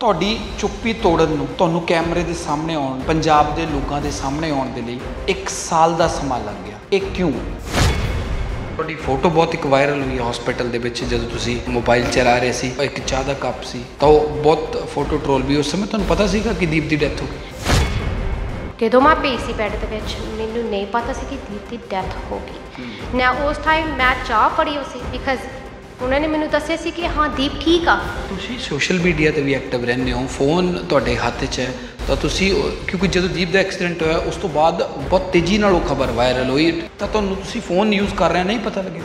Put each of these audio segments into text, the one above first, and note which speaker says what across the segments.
Speaker 1: ਤੁਹਾਡੀ ਚੁੱਪੀ ਤੋੜਨ ਨੂੰ ਤੁਹਾਨੂੰ ਕੈਮਰੇ ਦੇ ਸਾਹਮਣੇ ਆਉਣ ਪੰਜਾਬ ਦੇ ਲੋਕਾਂ ਦੇ ਸਾਹਮਣੇ ਆਉਣ ਦੇ ਲਈ 1 ਸਾਲ ਦਾ ਸਮਾਂ ਲੱਗ ਗਿਆ। ਇਹ ਕਿਉਂ? ਤੁਹਾਡੀ ਫੋਟੋ ਬਹੁਤ ਇੱਕ ਵਾਇਰਲ ਹੋਈ ਹਸਪੀਟਲ ਦੇ ਵਿੱਚ ਜਦੋਂ ਤੁਸੀਂ ਮੋਬਾਈਲ ਚਲਾ ਰਹੇ ਸੀ, ਇੱਕ ਚਾਹ ਦਾ ਕੱਪ ਸੀ ਤਾਂ ਉਹ ਬਹੁਤ ਫੋਟੋ ਟ੍ਰੋਲ ਵੀ। ਉਸ ਸਮੇਂ ਤੁਹਾਨੂੰ ਪਤਾ ਸੀਗਾ ਕਿ ਦੀਪ ਦੀ ਡੈਥ ਹੋ ਗਈ?
Speaker 2: ਜਦੋਂ ਮੈਂ ਪਈ ਸੀ ਬੈੱਡ ਦੇ ਵਿੱਚ ਮੈਨੂੰ ਨਹੀਂ ਪਤਾ ਸੀ ਕਿ ਦੀਪ ਦੀ ਡੈਥ ਹੋ ਗਈ ਨਾ। ਉਸ ਟਾਈਮ ਮੈਂ ਚਾਹ ਪੜੀ ਹੋ ਸੀ ਬਿਕਾਜ਼ ਉਹਨਾਂ ਨੇ ਮੈਨੂੰ ਦੱਸਿਆ ਸੀ ਕਿ ਹਾਂ ਦੀਪ ਠੀਕ ਆ। ਤੁਸੀਂ
Speaker 1: ਸੋਸ਼ਲ ਮੀਡੀਆ ਤੇ ਵੀ ਐਕਟਿਵ ਰਹਿੰਦੇ ਹੋ, ਫੋਨ ਤੁਹਾਡੇ ਹੱਥ 'ਚ ਹੈ ਤਾਂ ਤੁਸੀਂ, ਕਿਉਂਕਿ ਜਦੋਂ ਦੀਪ ਦਾ ਐਕਸੀਡੈਂਟ ਹੋਇਆ ਉਸ ਤੋਂ ਬਾਅਦ ਬਹੁਤ ਤੇਜ਼ੀ ਨਾਲ ਉਹ ਖਬਰ ਵਾਇਰਲ ਹੋਈ ਤਾਂ ਤੁਹਾਨੂੰ ਤੁਸੀਂ ਫੋਨ ਯੂਜ਼ ਕਰ ਰਹੇ ਨਹੀਂ ਪਤਾ ਲੱਗਿਆ?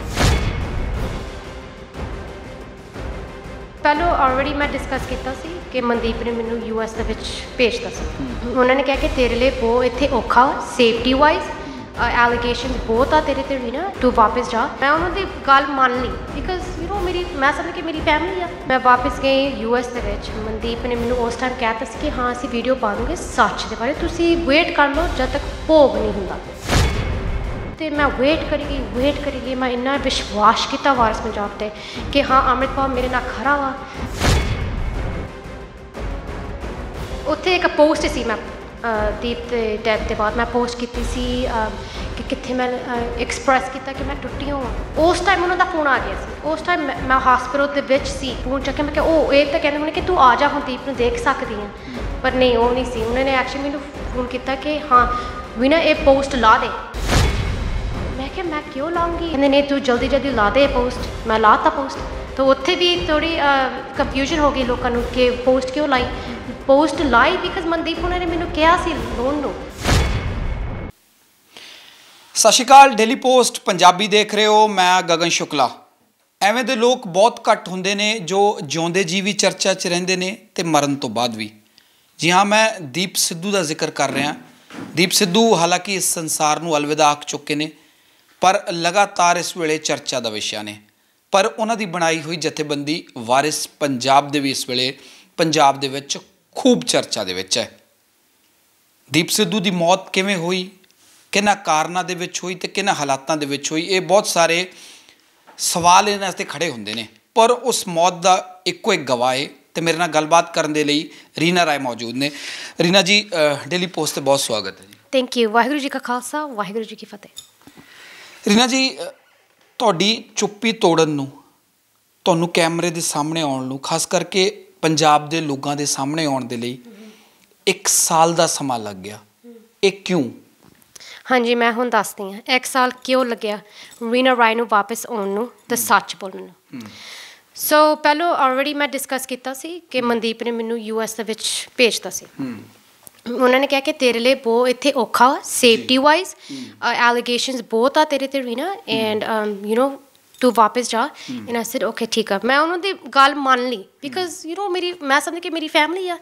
Speaker 2: ਪਹਿਲਾਂ ਆਲਰੇਡੀ ਮੈਂ ਡਿਸਕਸ ਕੀਤਾ ਸੀ ਕਿ ਮਨਦੀਪ ਨੇ ਮੈਨੂੰ US ਦੇ ਵਿੱਚ ਭੇਜਤਾ ਸੀ। ਉਹਨਾਂ ਨੇ ਕਿਹਾ ਕਿ ਤੇਰੇ ਲਈ ਬਹੁਤ ਇੱਥੇ ਔਖਾ ਸੇਫਟੀ ਵਾਈਜ਼ ਐਲੀਗੇਸ਼ਨਸ ਬਹੁਤ ਆ ਤੇਰੇ 'ਤੇ ਵੀ ਨਾ, ਤੂੰ ਵਾਪਸ ਜਾ। ਮੈਂ ਉਹਨਾਂ ਦੀ ਗੱਲ ਮੰਨ ਲਈ ਬਿਕਾਜ਼ ਮੈਂ ਸਮਝ ਕਿ ਮੇਰੀ ਫੈਮਿਲੀ ਆ। ਮੈਂ ਵਾਪਸ ਗਈ US ਦੇ ਵਿੱਚ। ਮਨਦੀਪ ਨੇ ਮੈਨੂੰ ਉਸ ਟਾਈਮ ਕਹਿ ਦਿੱਤਾ ਸੀ ਕਿ ਹਾਂ ਅਸੀਂ ਵੀਡੀਓ ਪਾ ਦੂੰਗੇ ਸੱਚ ਦੇ ਬਾਰੇ, ਤੁਸੀਂ ਵੇਟ ਕਰ ਲਓ ਜਦ ਤੱਕ ਭੋਗ ਨਹੀਂ ਹੁੰਦਾ। ਅਤੇ ਮੈਂ ਵੇਟ ਕਰੀ ਗਈ। ਮੈਂ ਇੰਨਾ ਵਿਸ਼ਵਾਸ ਕੀਤਾ ਵਾਰਿਸ ਪੰਜਾਬ 'ਤੇ ਕਿ ਹਾਂ ਅੰਮ੍ਰਿਤਪਾਲ ਮੇਰੇ ਨਾਲ ਖਰਾ ਵਾ। ਉੱਥੇ ਇੱਕ ਪੋਸਟ ਸੀ, ਮੈਂ ਦੀਪ ਦੇ ਡੈਥ ਦੇ ਬਾਅਦ ਮੈਂ ਪੋਸਟ ਕੀਤੀ ਸੀ ਕਿ ਕਿੱਥੇ ਮੈਂ ਐਕਸਪ੍ਰੈਸ ਕੀਤਾ ਕਿ ਮੈਂ ਟੁੱਟੀ ਹੋਵਾਂ। ਉਸ ਟਾਈਮ ਉਹਨਾਂ ਦਾ ਫੋਨ ਆ ਗਿਆ ਸੀ। ਉਸ ਟਾਈਮ ਮੈਂ ਹਸਪੀਟਲ ਦੇ ਵਿੱਚ ਸੀ। ਫੋਨ ਚੱਕਿਆ, ਮੈਂ ਕਿਹਾ ਉਹ ਇਹ ਤਾਂ ਕਹਿੰਦੇ ਹੋਣੇ ਕਿ ਤੂੰ ਆ ਜਾ ਹੁਣ ਦੀਪ ਨੂੰ ਦੇਖ ਸਕਦੀ ਹਾਂ, ਪਰ ਨਹੀਂ ਉਹ ਨਹੀਂ ਸੀ। ਉਹਨਾਂ ਨੇ ਐਕਚੁਅਲੀ ਮੈਨੂੰ ਫੋਨ ਕੀਤਾ ਕਿ ਹਾਂ ਵੀ ਨਾ ਇਹ ਪੋਸਟ ਲਾ ਦੇ। ਮੈਂ ਕਿਹਾ ਮੈਂ ਕਿਉਂ ਲਾਉਂਗੀ? ਕਹਿੰਦੇ ਨਹੀਂ ਤੂੰ ਜਲਦੀ ਲਾ ਦੇ ਪੋਸਟ। ਮੈਂ ਲਾ ਤਾ ਪੋਸਟ। ਤਾਂ ਉੱਥੇ ਵੀ ਥੋੜ੍ਹੀ ਕੰਫਿਊਜ਼ਨ ਹੋ ਗਈ ਲੋਕਾਂ ਨੂੰ ਕਿ ਪੋਸਟ ਕਿਉਂ ਲਾਈ। ਪੋਸਟ ਲਾਈ ਬਿਕਾਜ਼ ਮਨਦੀਪ ਉਹਨਾਂ ਨੇ ਮੈਨੂੰ ਕਿਹਾ ਸੀ ਲੋਨ ਨੂੰ।
Speaker 1: ਸਤਿ ਸ਼੍ਰੀ ਅਕਾਲ, ਡੇਲੀ ਪੋਸਟ ਪੰਜਾਬੀ ਦੇਖ ਰਹੇ ਹੋ, ਮੈਂ ਗਗਨ ਸ਼ੁਕਲਾ। ਐਵੇਂ ਦੇ ਲੋਕ ਬਹੁਤ ਘੱਟ ਹੁੰਦੇ ਨੇ ਜੋ ਜਿਉਂਦੇ ਜੀ ਵੀ ਚਰਚਾ 'ਚ ਰਹਿੰਦੇ ਨੇ ਅਤੇ ਮਰਨ ਤੋਂ ਬਾਅਦ ਵੀ। ਜੀ ਹਾਂ, ਮੈਂ ਦੀਪ ਸਿੱਧੂ ਦਾ ਜ਼ਿਕਰ ਕਰ ਰਿਹਾ। ਦੀਪ ਸਿੱਧੂ ਹਾਲਾਂਕਿ ਇਸ ਸੰਸਾਰ ਨੂੰ ਅਲਵਿਦਾ ਆਖ ਚੁੱਕੇ ਨੇ, ਪਰ ਲਗਾਤਾਰ ਇਸ ਵੇਲੇ ਚਰਚਾ ਦਾ ਵਿਸ਼ਾ ਨੇ। ਪਰ ਉਹਨਾਂ ਦੀ ਬਣਾਈ ਹੋਈ ਜਥੇਬੰਦੀ ਵਾਰਿਸ ਪੰਜਾਬ ਦੇ ਵੀ ਇਸ ਵੇਲੇ ਪੰਜਾਬ ਦੇ ਵਿੱਚ ਖੂਬ ਚਰਚਾ ਦੇ ਵਿੱਚ ਹੈ। ਦੀਪ ਸਿੱਧੂ ਦੀ ਮੌਤ ਕਿਵੇਂ ਹੋਈ, ਕਿਹਨਾਂ ਕਾਰਨਾਂ ਦੇ ਵਿੱਚ ਹੋਈ ਅਤੇ ਕਿਹਨਾਂ ਹਾਲਾਤਾਂ ਦੇ ਵਿੱਚ ਹੋਈ, ਇਹ ਬਹੁਤ ਸਾਰੇ ਸਵਾਲ ਇਹਨਾਂ 'ਤੇ ਖੜ੍ਹੇ ਹੁੰਦੇ ਨੇ। ਪਰ ਉਸ ਮੌਤ ਦਾ ਇੱਕੋ ਇੱਕ ਗਵਾਹ ਹੈ ਅਤੇ ਮੇਰੇ ਨਾਲ ਗੱਲਬਾਤ ਕਰਨ ਦੇ ਲਈ ਰੀਨਾ ਰਾਏ ਮੌਜੂਦ ਨੇ। ਰੀਨਾ ਜੀ, ਡੇਲੀ ਪੋਸਟ 'ਤੇ ਬਹੁਤ ਸਵਾਗਤ ਹੈ ਜੀ।
Speaker 2: Thank you. ਵਾਹਿਗੁਰੂ ਜੀ ਕਾ ਖਾਲਸਾ, ਵਾਹਿਗੁਰੂ ਜੀ ਕੀ ਫਤਿਹ।
Speaker 1: ਰੀਨਾ ਜੀ, ਤੁਹਾਡੀ ਚੁੱਪੀ ਤੋੜਨ ਨੂੰ, ਤੁਹਾਨੂੰ ਕੈਮਰੇ ਦੇ ਸਾਹਮਣੇ ਆਉਣ ਨੂੰ, ਖਾਸ ਕਰਕੇ ਪੰਜਾਬ ਦੇ ਲੋਕਾਂ ਦੇ ਸਾਹਮਣੇ ਆਉਣ ਦੇ ਲਈ 1 ਸਾਲ ਦਾ ਸਮਾਂ ਲੱਗ ਗਿਆ। ਇਹ ਕਿਉਂ?
Speaker 2: ਹਾਂਜੀ, ਮੈਂ ਹੁਣ ਦੱਸਦੀ ਹਾਂ 1 ਸਾਲ ਕਿਉਂ ਲੱਗਿਆ ਰੀਨਾ ਰਾਏ ਨੂੰ ਵਾਪਸ ਆਉਣ ਨੂੰ ਅਤੇ ਸੱਚ ਬੋਲਣ ਨੂੰ। ਸੋ ਪਹਿਲਾਂ ਆਲਰੇਡੀ ਮੈਂ ਡਿਸਕਸ ਕੀਤਾ ਸੀ ਕਿ ਮਨਦੀਪ ਨੇ ਮੈਨੂੰ US ਦੇ ਵਿੱਚ ਭੇਜਤਾ ਸੀ। ਉਹਨਾਂ ਨੇ ਕਿਹਾ ਕਿ ਤੇਰੇ ਲਈ ਬਹੁਤ ਇੱਥੇ ਔਖਾ ਸੇਫਟੀ ਵਾਈਜ਼ ਐਲੀਗੇਸ਼ਨਸ ਬਹੁਤ ਆ ਤੇਰੇ 'ਤੇ ਵੀ ਨਾ, ਐਂਡ ਤੂੰ ਵਾਪਸ ਜਾ। ਐਂਡ ਆਈ ਸੈਡ ਓਕੇ ਠੀਕ ਆ। ਮੈਂ ਉਹਨਾਂ ਦੀ ਗੱਲ ਮੰਨ ਲਈ ਬਿਕਾਜ਼ ਮੈਂ ਸਮਝ ਕਿ ਮੇਰੀ ਫੈਮਿਲੀ ਆ।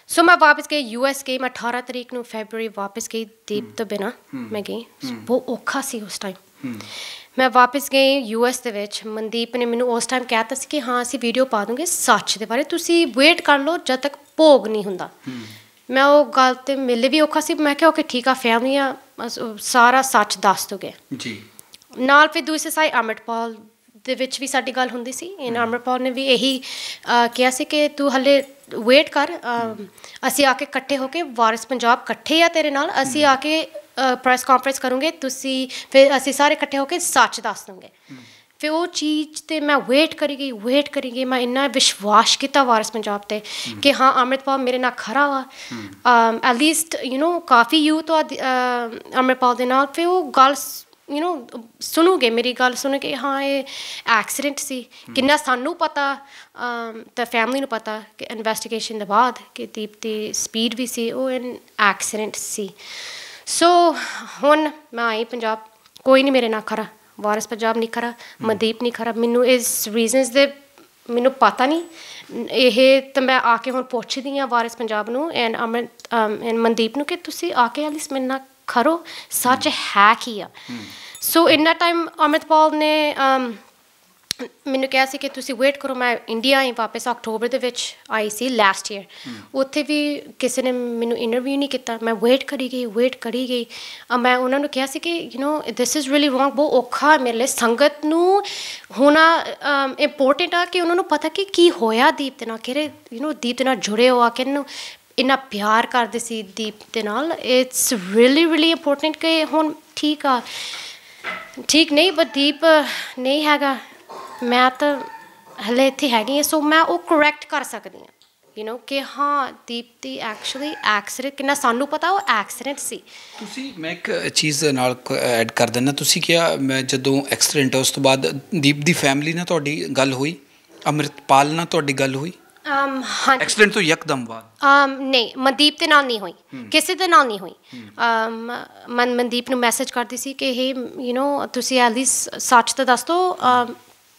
Speaker 2: ਸੋ ਮੈਂ ਵਾਪਸ ਗਈ US ਗਈ। ਮੈਂ 18 ਤਰੀਕ ਨੂੰ ਫੈਬਰਵਰੀ ਵਾਪਸ ਗਈ ਦੀਪ ਤੋਂ ਬਿਨਾਂ। ਮੈਂ ਗਈ, ਬਹੁਤ ਔਖਾ ਸੀ ਉਸ ਟਾਈਮ। ਮੈਂ ਵਾਪਸ ਗਈ US ਦੇ ਵਿੱਚ। ਮਨਦੀਪ ਨੇ ਮੈਨੂੰ ਉਸ ਟਾਈਮ ਕਹਿ ਦਿੱਤਾ ਸੀ ਕਿ ਹਾਂ ਅਸੀਂ ਵੀਡੀਓ ਪਾ ਦੂੰਗੇ ਸੱਚ ਦੇ ਬਾਰੇ, ਤੁਸੀਂ ਵੇਟ ਕਰ ਲਓ ਜਦ ਤੱਕ ਭੋਗ ਨਹੀਂ ਹੁੰਦਾ। ਮੈਂ ਉਹ ਗੱਲ 'ਤੇ ਮਿਲੇ ਵੀ ਔਖਾ ਸੀ। ਮੈਂ ਕਿਹਾ ਓਕੇ ਠੀਕ ਆ, ਫੈਮਿਲੀ ਆ, ਸਾਰਾ ਸੱਚ ਦੱਸ ਦੋਗੇ ਜੀ। ਨਾਲ ਫਿਰ ਦੂਸਰੇ ਸਾਈਡ ਅੰਮ੍ਰਿਤਪਾਲ ਦੇ ਵਿੱਚ ਵੀ ਸਾਡੀ ਗੱਲ ਹੁੰਦੀ ਸੀ। ਅੰਮ੍ਰਿਤਪਾਲ ਨੇ ਵੀ ਇਹੀ ਕਿਹਾ ਸੀ ਕਿ ਤੂੰ ਹਾਲੇ ਵੇਟ ਕਰ, ਅਸੀਂ ਆ ਕੇ ਇਕੱਠੇ ਹੋ ਕੇ ਵਾਰਿਸ ਪੰਜਾਬ ਇਕੱਠੇ ਆ ਤੇਰੇ ਨਾਲ, ਅਸੀਂ ਆ ਕੇ ਪ੍ਰੈਸ ਕਾਨਫਰੰਸ ਕਰੂੰਗੇ, ਤੁਸੀਂ ਫਿਰ ਅਸੀਂ ਸਾਰੇ ਇਕੱਠੇ ਹੋ ਕੇ ਸੱਚ ਦੱਸ ਦੂੰਗੇ। ਫਿਰ ਉਹ ਚੀਜ਼ 'ਤੇ ਮੈਂ ਵੇਟ ਕਰੀ ਗਈ। ਮੈਂ ਇੰਨਾ ਵਿਸ਼ਵਾਸ ਕੀਤਾ ਵਾਰਿਸ ਪੰਜਾਬ 'ਤੇ ਕਿ ਹਾਂ ਅੰਮ੍ਰਿਤਪਾਲ ਮੇਰੇ ਨਾਲ ਖਰਾ ਵਾ। ਐਟਲੀਸਟ ਕਾਫੀ ਯੂਥ ਆ ਅੰਮ੍ਰਿਤਪਾਲ ਦੇ ਨਾਲ। ਫਿਰ ਉਹ ਗੱਲ ਸੁਣੂਗੇ, ਮੇਰੀ ਗੱਲ ਸੁਣ ਕੇ ਹਾਂ ਇਹ ਐਕਸੀਡੈਂਟ ਸੀ। ਕਿੰਨਾ ਸਾਨੂੰ ਪਤਾ ਤਾਂ ਫੈਮਿਲੀ ਨੂੰ ਪਤਾ ਕਿ ਇਨਵੈਸਟੀਗੇਸ਼ਨ ਦੇ ਬਾਅਦ ਕਿ ਦੀਪ ਦੀ ਸਪੀਡ ਵੀ ਸੀ, ਉਹ ਐਕਸੀਡੈਂਟ ਸੀ। ਸੋ ਹੁਣ ਮੈਂ ਆਈ ਪੰਜਾਬ, ਕੋਈ ਨਹੀਂ ਮੇਰੇ ਨਾਲ ਖਰਾ, ਵਾਰਿਸ ਪੰਜਾਬ ਨਹੀਂ ਖਰਾ, ਮਨਦੀਪ ਨਹੀਂ ਖਰਾ। ਮੈਨੂੰ ਇਸ ਰੀਜ਼ਨਸ ਦੇ ਮੈਨੂੰ ਪਤਾ ਨਹੀਂ, ਇਹ ਤਾਂ ਮੈਂ ਆ ਕੇ ਹੁਣ ਪੁੱਛਦੀ ਹਾਂ ਵਾਰਿਸ ਪੰਜਾਬ ਨੂੰ ਐਂਡ ਮਨਦੀਪ ਨੂੰ ਕਿ ਤੁਸੀਂ ਆ ਕੇ ਐਟਲੀਸਟ ਮੇਰੇ ਨਾਲ ਖਰੋ, ਸੱਚ ਹੈ ਕੀ ਆ। ਸੋ ਇੰਨਾ ਟਾਈਮ ਅੰਮ੍ਰਿਤਪਾਲ ਨੇ ਮੈਨੂੰ ਕਿਹਾ ਸੀ ਕਿ ਤੁਸੀਂ ਵੇਟ ਕਰੋ, ਮੈਂ ਇੰਡੀਆ ਆਈ ਵਾਪਸ ਅਕਤੂਬਰ ਦੇ ਵਿੱਚ ਆਈ ਸੀ ਲਾਸਟ ਈਅਰ। ਉੱਥੇ ਵੀ ਕਿਸੇ ਨੇ ਮੈਨੂੰ ਇੰਟਰਵਿਊ ਨਹੀਂ ਕੀਤਾ, ਮੈਂ ਵੇਟ ਕਰੀ ਗਈ। ਮੈਂ ਉਹਨਾਂ ਨੂੰ ਕਿਹਾ ਸੀ ਕਿ ਦਿਸ ਇਜ਼ ਰੀਅਲੀ ਰੋਂਗ, ਬਹੁਤ ਔਖਾ ਮੇਰੇ ਲਈ। ਸੰਗਤ ਨੂੰ ਹੋਣਾ ਇੰਪੋਰਟੈਂਟ ਆ ਕਿ ਉਹਨਾਂ ਨੂੰ ਪਤਾ ਕਿ ਕੀ ਹੋਇਆ ਦੀਪ ਦੇ ਨਾਲ, ਕਿਹੜੇ ਦੀਪ ਦੇ ਨਾਲ ਜੁੜੇ ਹੋ ਆ, ਕਿਹਨੂੰ ਇੰਨਾ ਪਿਆਰ ਕਰਦੇ ਸੀ ਦੀਪ ਦੇ ਨਾਲ। ਇਟਸ ਰੀਅਲੀ ਇੰਪੋਰਟੈਂਟ ਕਿ ਹੁਣ ਠੀਕ ਨਹੀਂ, ਬਟ ਦੀਪ ਨਹੀਂ ਹੈਗਾ, ਮੈਂ ਤਾਂ ਹਲੇ ਇੱਥੇ ਹੈਗੀ ਹਾਂ, ਸੋ ਮੈਂ ਉਹ ਕਰੈਕਟ ਕਰ ਸਕਦੀ ਹਾਂ ਕਿ ਹਾਂ ਦੀਪ ਦੀ ਐਕਚੁਅਲੀ ਐਕਸੀਡੈਂਟ, ਕਿੰਨਾ ਸਾਨੂੰ ਪਤਾ ਉਹ ਐਕਸੀਡੈਂਟ ਸੀ।
Speaker 1: ਤੁਸੀਂ, ਮੈਂ ਇੱਕ ਚੀਜ਼ ਨਾਲ ਐਡ ਕਰ ਦਿੰਦਾ, ਤੁਸੀਂ ਕਿਹਾ ਮੈਂ ਜਦੋਂ ਐਕਸੀਡੈਂਟ ਉਸ ਤੋਂ ਬਾਅਦ ਦੀਪ ਦੀ ਫੈਮਿਲੀ ਨਾਲ ਤੁਹਾਡੀ ਗੱਲ ਹੋਈ, ਅੰਮ੍ਰਿਤਪਾਲ ਨਾਲ ਤੁਹਾਡੀ ਗੱਲ ਹੋਈ
Speaker 2: ਹਾਂ
Speaker 1: ਐਕਸੀਡੈਂਟ ਤੋਂ ਯਕਦਮ ਬਾਅਦ?
Speaker 2: ਨਹੀਂ, ਮਨਦੀਪ ਦੇ ਨਾਲ ਨਹੀਂ ਹੋਈ, ਕਿਸੇ ਦੇ ਨਾਲ ਨਹੀਂ ਹੋਈ। ਮਨਦੀਪ ਨੂੰ ਮੈਸੇਜ ਕਰਦੀ ਸੀ ਕਿ ਤੁਸੀਂ ਐਟਲੀਸਟ ਸੱਚ ਤਾਂ ਦੱਸ ਦਿਓ।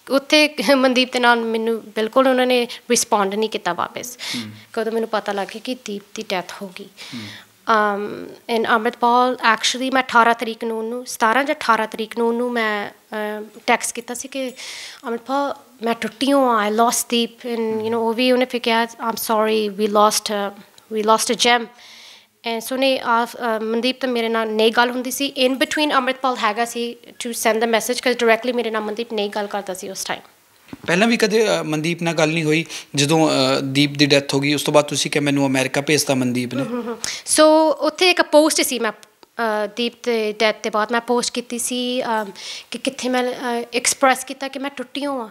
Speaker 2: ਉੱਥੇ ਮਨਦੀਪ ਦੇ ਨਾਲ ਮੈਨੂੰ ਬਿਲਕੁਲ ਉਹਨਾਂ ਨੇ ਰਿਸਪੌਂਡ ਨਹੀਂ ਕੀਤਾ ਵਾਪਸ, ਕਦੋਂ ਮੈਨੂੰ ਪਤਾ ਲੱਗ ਗਿਆ ਕਿ ਦੀਪ ਦੀ ਡੈਥ ਹੋ ਗਈ। ਐਂਡ ਅੰਮ੍ਰਿਤਪਾਲ ਐਕਚੁਅਲੀ ਮੈਂ 18 ਤਰੀਕ ਨੂੰ ਉਹਨੂੰ 17 ਜਾਂ 18 ਤਰੀਕ ਨੂੰ ਉਹਨੂੰ ਮੈਂ ਟੈਕਸਟ ਕੀਤਾ ਸੀ ਕਿ ਅੰਮ੍ਰਿਤਪਾਲ ਮੈਂ ਟੁੱਟੀ ਹਾਂ, ਆਈ ਲੋਸਟ ਦੀਪ। ਐਂਡ ਉਹ ਵੀ ਉਹਨੇ ਫਿਰ ਕਿਹਾ I'm sorry, we lost a gem. And so ਨੇ ਮਨਦੀਪ ਤਾਂ ਮੇਰੇ ਨਾਲ ਨਹੀਂ ਗੱਲ ਹੁੰਦੀ ਸੀ, ਇਨ ਬਿਟਵੀਨ ਅੰਮ੍ਰਿਤਪਾਲ ਹੈਗਾ ਸੀ to send the message, because directly ਮੇਰੇ ਨਾਲ ਮਨਦੀਪ ਨਹੀਂ ਗੱਲ ਕਰਦਾ ਸੀ ਉਸ ਟਾਈਮ।
Speaker 1: ਪਹਿਲਾਂ ਵੀ ਕਦੇ ਮਨਦੀਪ ਨਾਲ ਗੱਲ ਨਹੀਂ ਹੋਈ? ਜਦੋਂ ਦੀਪ ਦੀ ਡੈਥ ਹੋ ਗਈ ਉਸ ਤੋਂ ਬਾਅਦ ਤੁਸੀਂ ਕਿ ਮੈਨੂੰ ਅਮਰੀਕਾ ਭੇਜਤਾ ਮਨਦੀਪ ਨੇ?
Speaker 2: ਸੋ ਉੱਥੇ ਇੱਕ ਪੋਸਟ ਸੀ, ਮੈਂ ਦੀਪ ਦੇ ਡੈਥ ਦੇ ਬਾਅਦ ਮੈਂ ਪੋਸਟ ਕੀਤੀ ਸੀ ਕਿ ਕਿੱਥੇ ਮੈਂ ਐਕਸਪ੍ਰੈਸ ਕੀਤਾ ਕਿ ਮੈਂ ਟੁੱਟੀ ਹੋਵਾਂ।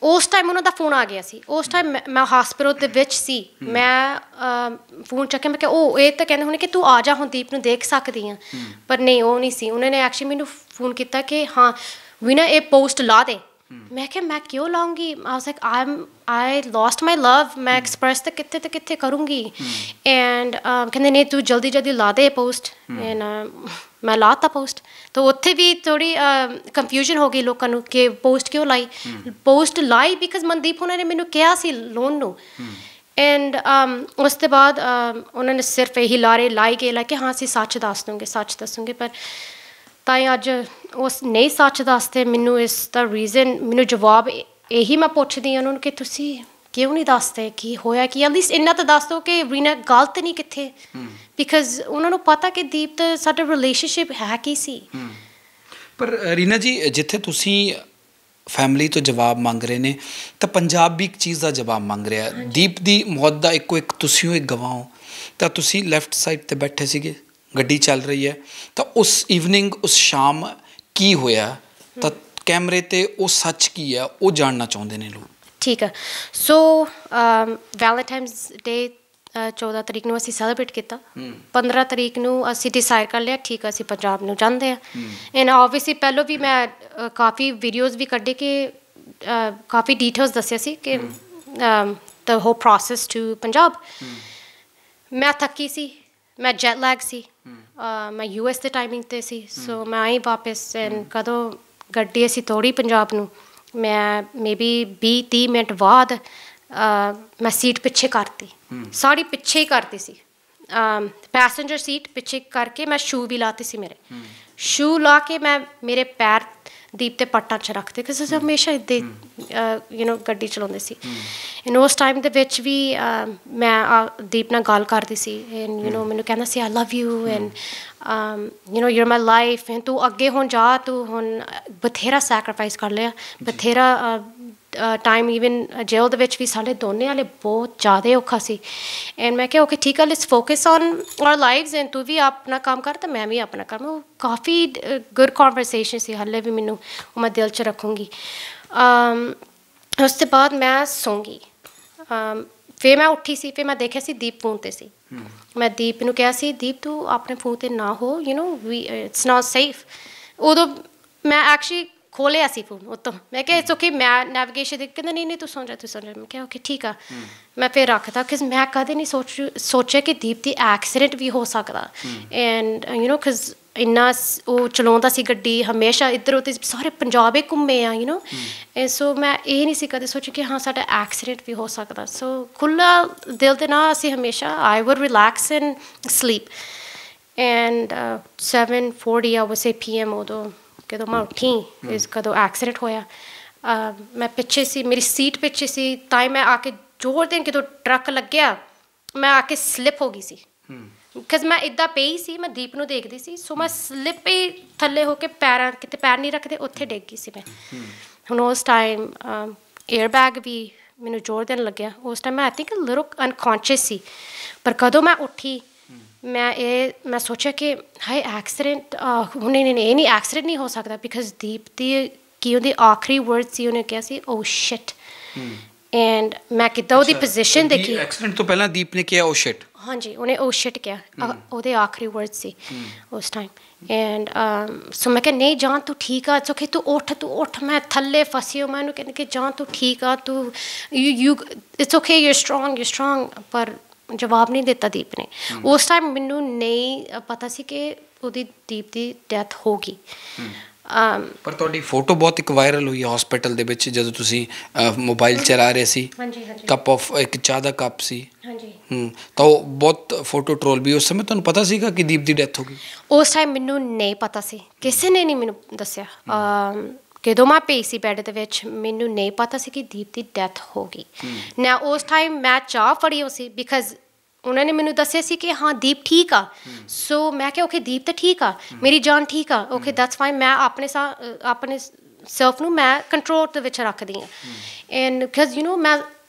Speaker 2: ਉਸ ਟਾਈਮ ਉਹਨਾਂ ਦਾ ਫੋਨ ਆ ਗਿਆ ਸੀ, ਉਸ ਟਾਈਮ ਮੈਂ ਹਸਪੀਟਲ ਦੇ ਵਿੱਚ ਸੀ। ਮੈਂ ਫੋਨ ਚੱਕਿਆ, ਮੈਂ ਕਿਹਾ ਉਹ ਇਹ ਤਾਂ ਕਹਿੰਦੇ ਹੋਣੇ ਕਿ ਤੂੰ ਆ ਜਾ, ਹੁਣ ਦੀਪ ਨੂੰ ਦੇਖ ਸਕਦੀ ਹਾਂ, ਪਰ ਨਹੀਂ, ਉਹ ਨਹੀਂ ਸੀ। ਉਹਨਾਂ ਨੇ ਐਕਚੁਅਲੀ ਮੈਨੂੰ ਫੋਨ ਕੀਤਾ ਕਿ ਹਾਂ ਵੀਨਾ ਇਹ ਪੋਸਟ ਲਾ ਦੇ। ਮੈਂ ਕਿਹਾ ਮੈਂ ਕਿਉਂ ਲਾਉਂਗੀ? ਆਈ ਲੋਸਟ ਮਾਈ ਲਵ, ਮੈਂ ਐਕਸਪ੍ਰੈਸ ਤਾਂ ਕਿੱਥੇ ਕਰੂੰਗੀ। ਐਂਡ ਕਹਿੰਦੇ ਨਹੀਂ ਤੂੰ ਜਲਦੀ ਲਾ ਦੇ ਪੋਸਟ। ਐਂਡ ਮੈਂ ਲਾ ਤਾ ਪੋਸਟ। ਤਾਂ ਉੱਥੇ ਵੀ ਥੋੜ੍ਹੀ ਕੰਫਿਊਜ਼ਨ ਹੋ ਗਈ ਲੋਕਾਂ ਨੂੰ ਕਿ ਪੋਸਟ ਕਿਉਂ ਲਾਈ। ਪੋਸਟ ਲਾਈ ਬਿਕਾਜ਼ ਮਨਦੀਪ ਉਹਨਾਂ ਨੇ ਮੈਨੂੰ ਕਿਹਾ ਸੀ ਲੋਨ ਨੂੰ। ਐਂਡ ਉਸ ਤੋਂ ਬਾਅਦ ਉਹਨਾਂ ਨੇ ਸਿਰਫ ਇਹੀ ਲਾਈ ਕਿ ਹਾਂ ਅਸੀਂ ਸੱਚ ਦੱਸੂਗੇ, ਪਰ ਤਾਂ ਅੱਜ ਉਸ ਨਹੀਂ ਸੱਚ ਦੱਸਦੇ। ਮੈਨੂੰ ਇਸ ਦਾ ਰੀਜ਼ਨ, ਮੈਨੂੰ ਜਵਾਬ ਇਹੀ ਮੈਂ ਪੁੱਛਦੀ ਹਾਂ ਉਹਨਾਂ ਨੂੰ ਕਿ ਤੁਸੀਂ ਕਿਉਂ ਨਹੀਂ ਦੱਸਦੇ ਕੀ ਹੋਇਆ, ਕਿ ਐਟਲੀਸਟ ਇੰਨਾ ਤਾਂ ਦੱਸ ਦਿਓ ਕਿ ਰੀਨਾ ਗਲਤ ਨਹੀਂ ਕਿੱਥੇ, ਬਿਕਾਜ਼ ਉਹਨਾਂ ਨੂੰ ਪਤਾ ਕਿ ਦੀਪ ਦਾ ਸਾਡਾ ਰਿਲੇਸ਼ਨਸ਼ਿਪ ਹੈ ਕੀ ਸੀ।
Speaker 1: ਪਰ ਰੀਨਾ ਜੀ, ਜਿੱਥੇ ਤੁਸੀਂ ਫੈਮਿਲੀ ਤੋਂ ਜਵਾਬ ਮੰਗ ਰਹੇ ਨੇ ਤਾਂ ਪੰਜਾਬ ਵੀ ਇੱਕ ਚੀਜ਼ ਦਾ ਜਵਾਬ ਮੰਗ ਰਿਹਾ। ਦੀਪ ਦੀ ਮੌਤ ਦਾ ਇੱਕੋ ਇੱਕ ਤੁਸੀਂ ਹੋ, ਇੱਕ ਗਵਾਹ ਹੋ। ਤਾਂ ਤੁਸੀਂ ਲੈਫਟ ਸਾਈਡ 'ਤੇ ਬੈਠੇ ਸੀਗੇ, ਗੱਡੀ ਚੱਲ ਰਹੀ ਹੈ, ਤਾਂ ਉਸ ਈਵਨਿੰਗ, ਉਸ ਸ਼ਾਮ ਕੀ ਹੋਇਆ, ਤਾਂ ਕੈਮਰੇ 'ਤੇ ਉਹ ਸੱਚ ਕੀ ਹੈ ਉਹ ਜਾਣਨਾ ਚਾਹੁੰਦੇ ਨੇ ਲੋਕ।
Speaker 2: ਠੀਕ ਹੈ। ਸੋ ਵੈਲੈਂਟਾਈਨਸ ਡੇ 14 ਤਰੀਕ ਨੂੰ ਅਸੀਂ ਸੈਲੀਬ੍ਰੇਟ ਕੀਤਾ। 15 ਤਰੀਕ ਨੂੰ ਅਸੀਂ ਡਿਸਾਈਡ ਕਰ ਲਿਆ ਠੀਕ ਆ ਅਸੀਂ ਪੰਜਾਬ ਨੂੰ ਜਾਂਦੇ ਹਾਂ। ਐਂਡ ਓਬਵੀਅਸਲੀ ਪਹਿਲਾਂ ਵੀ ਮੈਂ ਕਾਫੀ ਵੀਡੀਓਜ਼ ਵੀ ਕੱਢੇ ਕਿ ਕਾਫੀ ਡੀਟੇਲਸ ਦੱਸਿਆ ਸੀ ਕਿ the whole process to Punjab. ਮੈਂ ਥੱਕੀ ਸੀ, ਮੈਂ ਜੈਟ ਲੈਗ ਸੀ, ਮੈਂ US ਦੇ ਟਾਈਮਿੰਗ 'ਤੇ ਸੀ। ਸੋ ਮੈਂ ਆਈ ਵਾਪਸ। ਐਂਡ ਕਦੋਂ ਗੱਡੀ ਅਸੀਂ ਤੋੜੀ ਪੰਜਾਬ ਨੂੰ, ਮੈਂ ਮੇਬੀ 20-30 ਮਿੰਟ ਬਾਅਦ ਮੈਂ ਸੀਟ ਪਿੱਛੇ ਕਰਤੀ, ਸਾਰੀ ਪਿੱਛੇ ਹੀ ਕਰਤੀ ਸੀ। ਪੈਸੇਂਜਰ ਸੀਟ ਪਿੱਛੇ ਕਰਕੇ ਮੈਂ ਸ਼ੂ ਵੀ ਲਾਤੇ ਸੀ। ਮੇਰੇ ਸ਼ੂ ਲਾ ਕੇ ਮੈਂ ਮੇਰੇ ਪੈਰ ਦੀਪ ਦੇ ਪੱਟਾਂ 'ਚ ਰੱਖਦੇ, ਕਿਉਂਕਿ ਅਸੀਂ ਹਮੇਸ਼ਾ ਇੱਦਾਂ ਗੱਡੀ ਚਲਾਉਂਦੇ ਸੀ। ਐਂਡ ਉਸ ਟਾਈਮ ਦੇ ਵਿੱਚ ਵੀ ਮੈਂ ਦੀਪ ਨਾਲ ਗੱਲ ਕਰਦੀ ਸੀ। ਐਂਡ ਮੈਨੂੰ ਕਹਿੰਦਾ ਸੀ I love you and you're my life. And ਤੂੰ ਅੱਗੇ ਹੁਣ ਜਾ, ਤੂੰ ਹੁਣ ਬਥੇਰਾ ਸੈਕਰੀਫਾਈਸ ਕਰ ਲਿਆ, ਬਥੇਰਾ ਟਾਈਮ ਈਵਨ ਜੇਲ੍ਹ ਦੇ ਵਿੱਚ ਵੀ ਸਾਡੇ ਦੋਨੇ ਵਾਲੇ ਬਹੁਤ ਜ਼ਿਆਦਾ ਔਖਾ ਸੀ। ਐਂਡ ਮੈਂ ਕਿਹਾ ਓਕੇ ਠੀਕ ਆ, let's focus on R lives. And ਤੂੰ ਵੀ ਆਪਣਾ ਕੰਮ ਕਰ ਅਤੇ ਮੈਂ ਵੀ ਆਪਣਾ ਕੰਮ। ਉਹ ਕਾਫੀ ਗੁੱਡ ਕਨਵਰਸੇਸ਼ਨ ਸੀ, ਹਾਲੇ ਵੀ ਮੈਨੂੰ ਉਹ ਮੈਂ ਦਿਲ 'ਚ ਰੱਖੂੰਗੀ। ਉਸ ਤੋਂ ਬਾਅਦ ਮੈਂ ਸੌਂ ਗਈ। ਫਿਰ ਮੈਂ ਉੱਠੀ ਸੀ, ਫਿਰ ਮੈਂ ਦੇਖਿਆ ਸੀ ਦੀਪ ਫੋਨ 'ਤੇ ਸੀ। ਮੈਂ ਦੀਪ ਨੂੰ ਕਿਹਾ ਸੀ ਦੀਪ ਤੂੰ ਆਪਣੇ ਫੋਨ 'ਤੇ ਨਾ ਹੋ, ਇਟਸ ਨਾਟ ਸੇਫ। ਉਦੋਂ ਮੈਂ ਐਕਚੁਅਲੀ ਖੋਲ੍ਹਿਆ ਸੀ ਫੋਨ ਉੱਤੋਂ। ਮੈਂ ਕਿਹਾ ਇਟਸ ਓਕੇ, ਮੈਂ ਨੈਵੀਗੇਸ਼ਨ ਦੇਖ, ਕਹਿੰਦਾ ਨਹੀਂ ਤੂੰ ਸੌਂ ਜਾ। ਮੈਂ ਕਿਹਾ ਓਕੇ ਠੀਕ ਆ। ਮੈਂ ਫਿਰ ਰੱਖਤਾ ਕਿਉਂਕਿ ਮੈਂ ਕਦੇ ਨਹੀਂ ਸੋਚਿਆ ਕਿ ਦੀਪ ਦੀ ਐਕਸੀਡੈਂਟ ਵੀ ਹੋ ਸਕਦਾ। ਐਂਡ ਕਿਉਂਕਿ ਇੰਨਾ ਉਹ ਚਲਾਉਂਦਾ ਸੀ ਗੱਡੀ, ਹਮੇਸ਼ਾ ਇੱਧਰ ਉੱਧਰ ਸਾਰੇ ਪੰਜਾਬ ਹੀ ਘੁੰਮੇ ਆ ਐਂਡ ਸੋ ਮੈਂ ਇਹ ਨਹੀਂ ਸੀ ਕਦੇ ਸੋਚਿਆ ਕਿ ਹਾਂ ਸਾਡਾ ਐਕਸੀਡੈਂਟ ਵੀ ਹੋ ਸਕਦਾ। ਸੋ ਖੁੱਲ੍ਹਾ ਦਿਲ ਦੇ ਨਾਲ ਅਸੀਂ ਹਮੇਸ਼ਾ ਆਈ wood relax and sleep. And 7:40 I would say PM ਉਦੋਂ ਕਦੋਂ ਮੈਂ ਉੱਠੀ ਕਦੋਂ ਐਕਸੀਡੈਂਟ ਹੋਇਆ। ਮੈਂ ਪਿੱਛੇ ਸੀ, ਮੇਰੀ ਸੀਟ ਪਿੱਛੇ ਸੀ, ਤਾਂ ਹੀ ਮੈਂ ਆ ਕੇ ਜ਼ੋਰ ਦੇਣ ਕਿਤੋਂ ਟਰੱਕ ਲੱਗਿਆ, ਮੈਂ ਆ ਕੇ ਸਲਿੱਪ ਹੋ ਗਈ ਸੀ ਬਿਕਾਜ਼ ਮੈਂ ਇੱਦਾਂ ਪਈ ਸੀ, ਮੈਂ ਦੀਪ ਨੂੰ ਦੇਖਦੀ ਸੀ, ਸੋ ਮੈਂ ਸਲਿੱਪ ਹੀ ਥੱਲੇ ਹੋ ਕੇ ਕਿਤੇ ਪੈਰ ਨਹੀਂ ਰੱਖਦੇ ਉੱਥੇ ਡਿੱਗ ਗਈ ਸੀ ਮੈਂ। ਹੁਣ ਉਸ ਟਾਈਮ ਏਅਰ ਬੈਗ ਵੀ ਮੈਨੂੰ ਜ਼ੋਰ ਦੇਣ ਲੱਗਿਆ, ਉਸ ਟਾਈਮ ਮੈਂ ਆਈ ਥਿੰਕ ਲਿਟਲ ਅਨਕੌਂਸ਼ੀਅਸ ਸੀ, ਪਰ ਕਦੋਂ ਮੈਂ ਉੱਠੀ ਮੈਂ ਸੋਚਿਆ ਕਿ ਹਾਏ ਐਕਸੀਡੈਂਟ, ਨਹੀਂ ਇਹ ਨਹੀਂ ਐਕਸੀਡੈਂਟ ਨਹੀਂ ਹੋ ਸਕਦਾ ਬਿਕਾਜ਼ ਦੀਪ ਦੀ ਕੀ ਉਹਦੇ ਆਖਰੀ ਵਰਡ ਸੀ, ਉਹਨੇ ਕਿਹਾ ਸੀ ਓ ਸ਼ਿਟ, ਐਂਡ ਮੈਂ ਕਿੱਦਾਂ ਉਹਦੀ ਪੋਜੀਸ਼ਨ ਦੇਖੀ।
Speaker 1: ਐਕਸੀਡੈਂਟ ਤੋਂ ਪਹਿਲਾਂ ਦੀਪ ਨੇ ਕਿਹਾ ਓ ਸ਼ਿਟ? ਹਾਂਜੀ,
Speaker 2: ਉਹਨੇ ਓ ਸ਼ਿਟ ਕਿਹਾ, ਉਹਦੇ ਆਖਰੀ ਵਰਡ ਸੀ ਉਸ ਟਾਈਮ। ਐਂਡ ਸੋ ਮੈਂ ਕਿਹਾ ਨਹੀਂ ਜਾਨ ਤੂੰ ਠੀਕ ਆ, ਇਟਸ ਓਕੇ, ਤੂੰ ਉੱਠ। ਮੈਂ ਥੱਲੇ ਫਸੀ ਹੋ, ਮੈਂ ਉਹਨੂੰ ਕਹਿੰਦੀ ਕਿ ਜਾਨ ਤੂੰ ਠੀਕ ਆ, ਤੂੰ you it's okay, you strong, ਪਰ ਜਵਾਬ ਨਹੀਂ ਦਿੱਤਾ ਦੀਪ ਨੇ। ਉਸ ਟਾਈਮ ਮੈਨੂੰ ਨਹੀਂ ਪਤਾ ਸੀ ਕਿ ਉਹਦੀ ਦੀਪ ਦੀ ਡੈਥ ਹੋ ਗਈ।
Speaker 1: ਪਰ ਤੁਹਾਡੀ ਫੋਟੋ ਬਹੁਤ ਇੱਕ ਵਾਇਰਲ ਹੋਈ ਹਸਪੀਟਲ ਦੇ ਵਿੱਚ ਜਦੋਂ ਤੁਸੀਂ ਮੋਬਾਈਲ ਚਲਾ ਰਹੇ ਸੀ, ਕੱਪ ਆਫ ਇੱਕ ਚਾਹ ਦਾ ਕੱਪ ਸੀ, ਤਾਂ ਉਹ ਬਹੁਤ ਫੋਟੋ ਟਰੋਲ ਵੀ। ਉਸ ਸਮੇਂ ਤੁਹਾਨੂੰ ਪਤਾ ਸੀਗਾ ਕਿ ਦੀਪ ਦੀ ਡੈਥ ਹੋ ਗਈ?
Speaker 2: ਉਸ ਟਾਈਮ ਮੈਨੂੰ ਨਹੀਂ ਪਤਾ ਸੀ, ਕਿਸੇ ਨੇ ਨਹੀਂ ਮੈਨੂੰ ਦੱਸਿਆ। ਕਦੋਂ ਮੈਂ ਪਈ ਸੀ ਬੈੱਡ ਦੇ ਵਿੱਚ, ਮੈਨੂੰ ਨਹੀਂ ਪਤਾ ਸੀ ਕਿ ਦੀਪ ਦੀ ਡੈਥ ਹੋ ਗਈ ਨਾ। ਉਸ ਟਾਈਮ ਮੈਂ ਚਾਹ ਫੜੀ ਹੋ ਸੀ ਬਿਕਾਜ਼ ਉਹਨਾਂ ਨੇ ਮੈਨੂੰ ਦੱਸਿਆ ਸੀ ਕਿ ਹਾਂ ਦੀਪ ਠੀਕ ਆ, ਸੋ ਮੈਂ ਕਿਹਾ ਓਕੇ ਦੀਪ ਤਾਂ ਠੀਕ ਆ, ਮੇਰੀ ਜਾਨ ਠੀਕ ਆ, ਓਕੇ ਦੈਟਸ ਫਾਈਨ। ਮੈਂ ਆਪਣੇ ਸੈਲਫ ਨੂੰ ਮੈਂ ਕੰਟਰੋਲ ਦੇ ਵਿੱਚ ਰੱਖਦੀ ਹਾਂ। ਐਂਡ ਬਿਕਾਜ਼ ਮੈਂ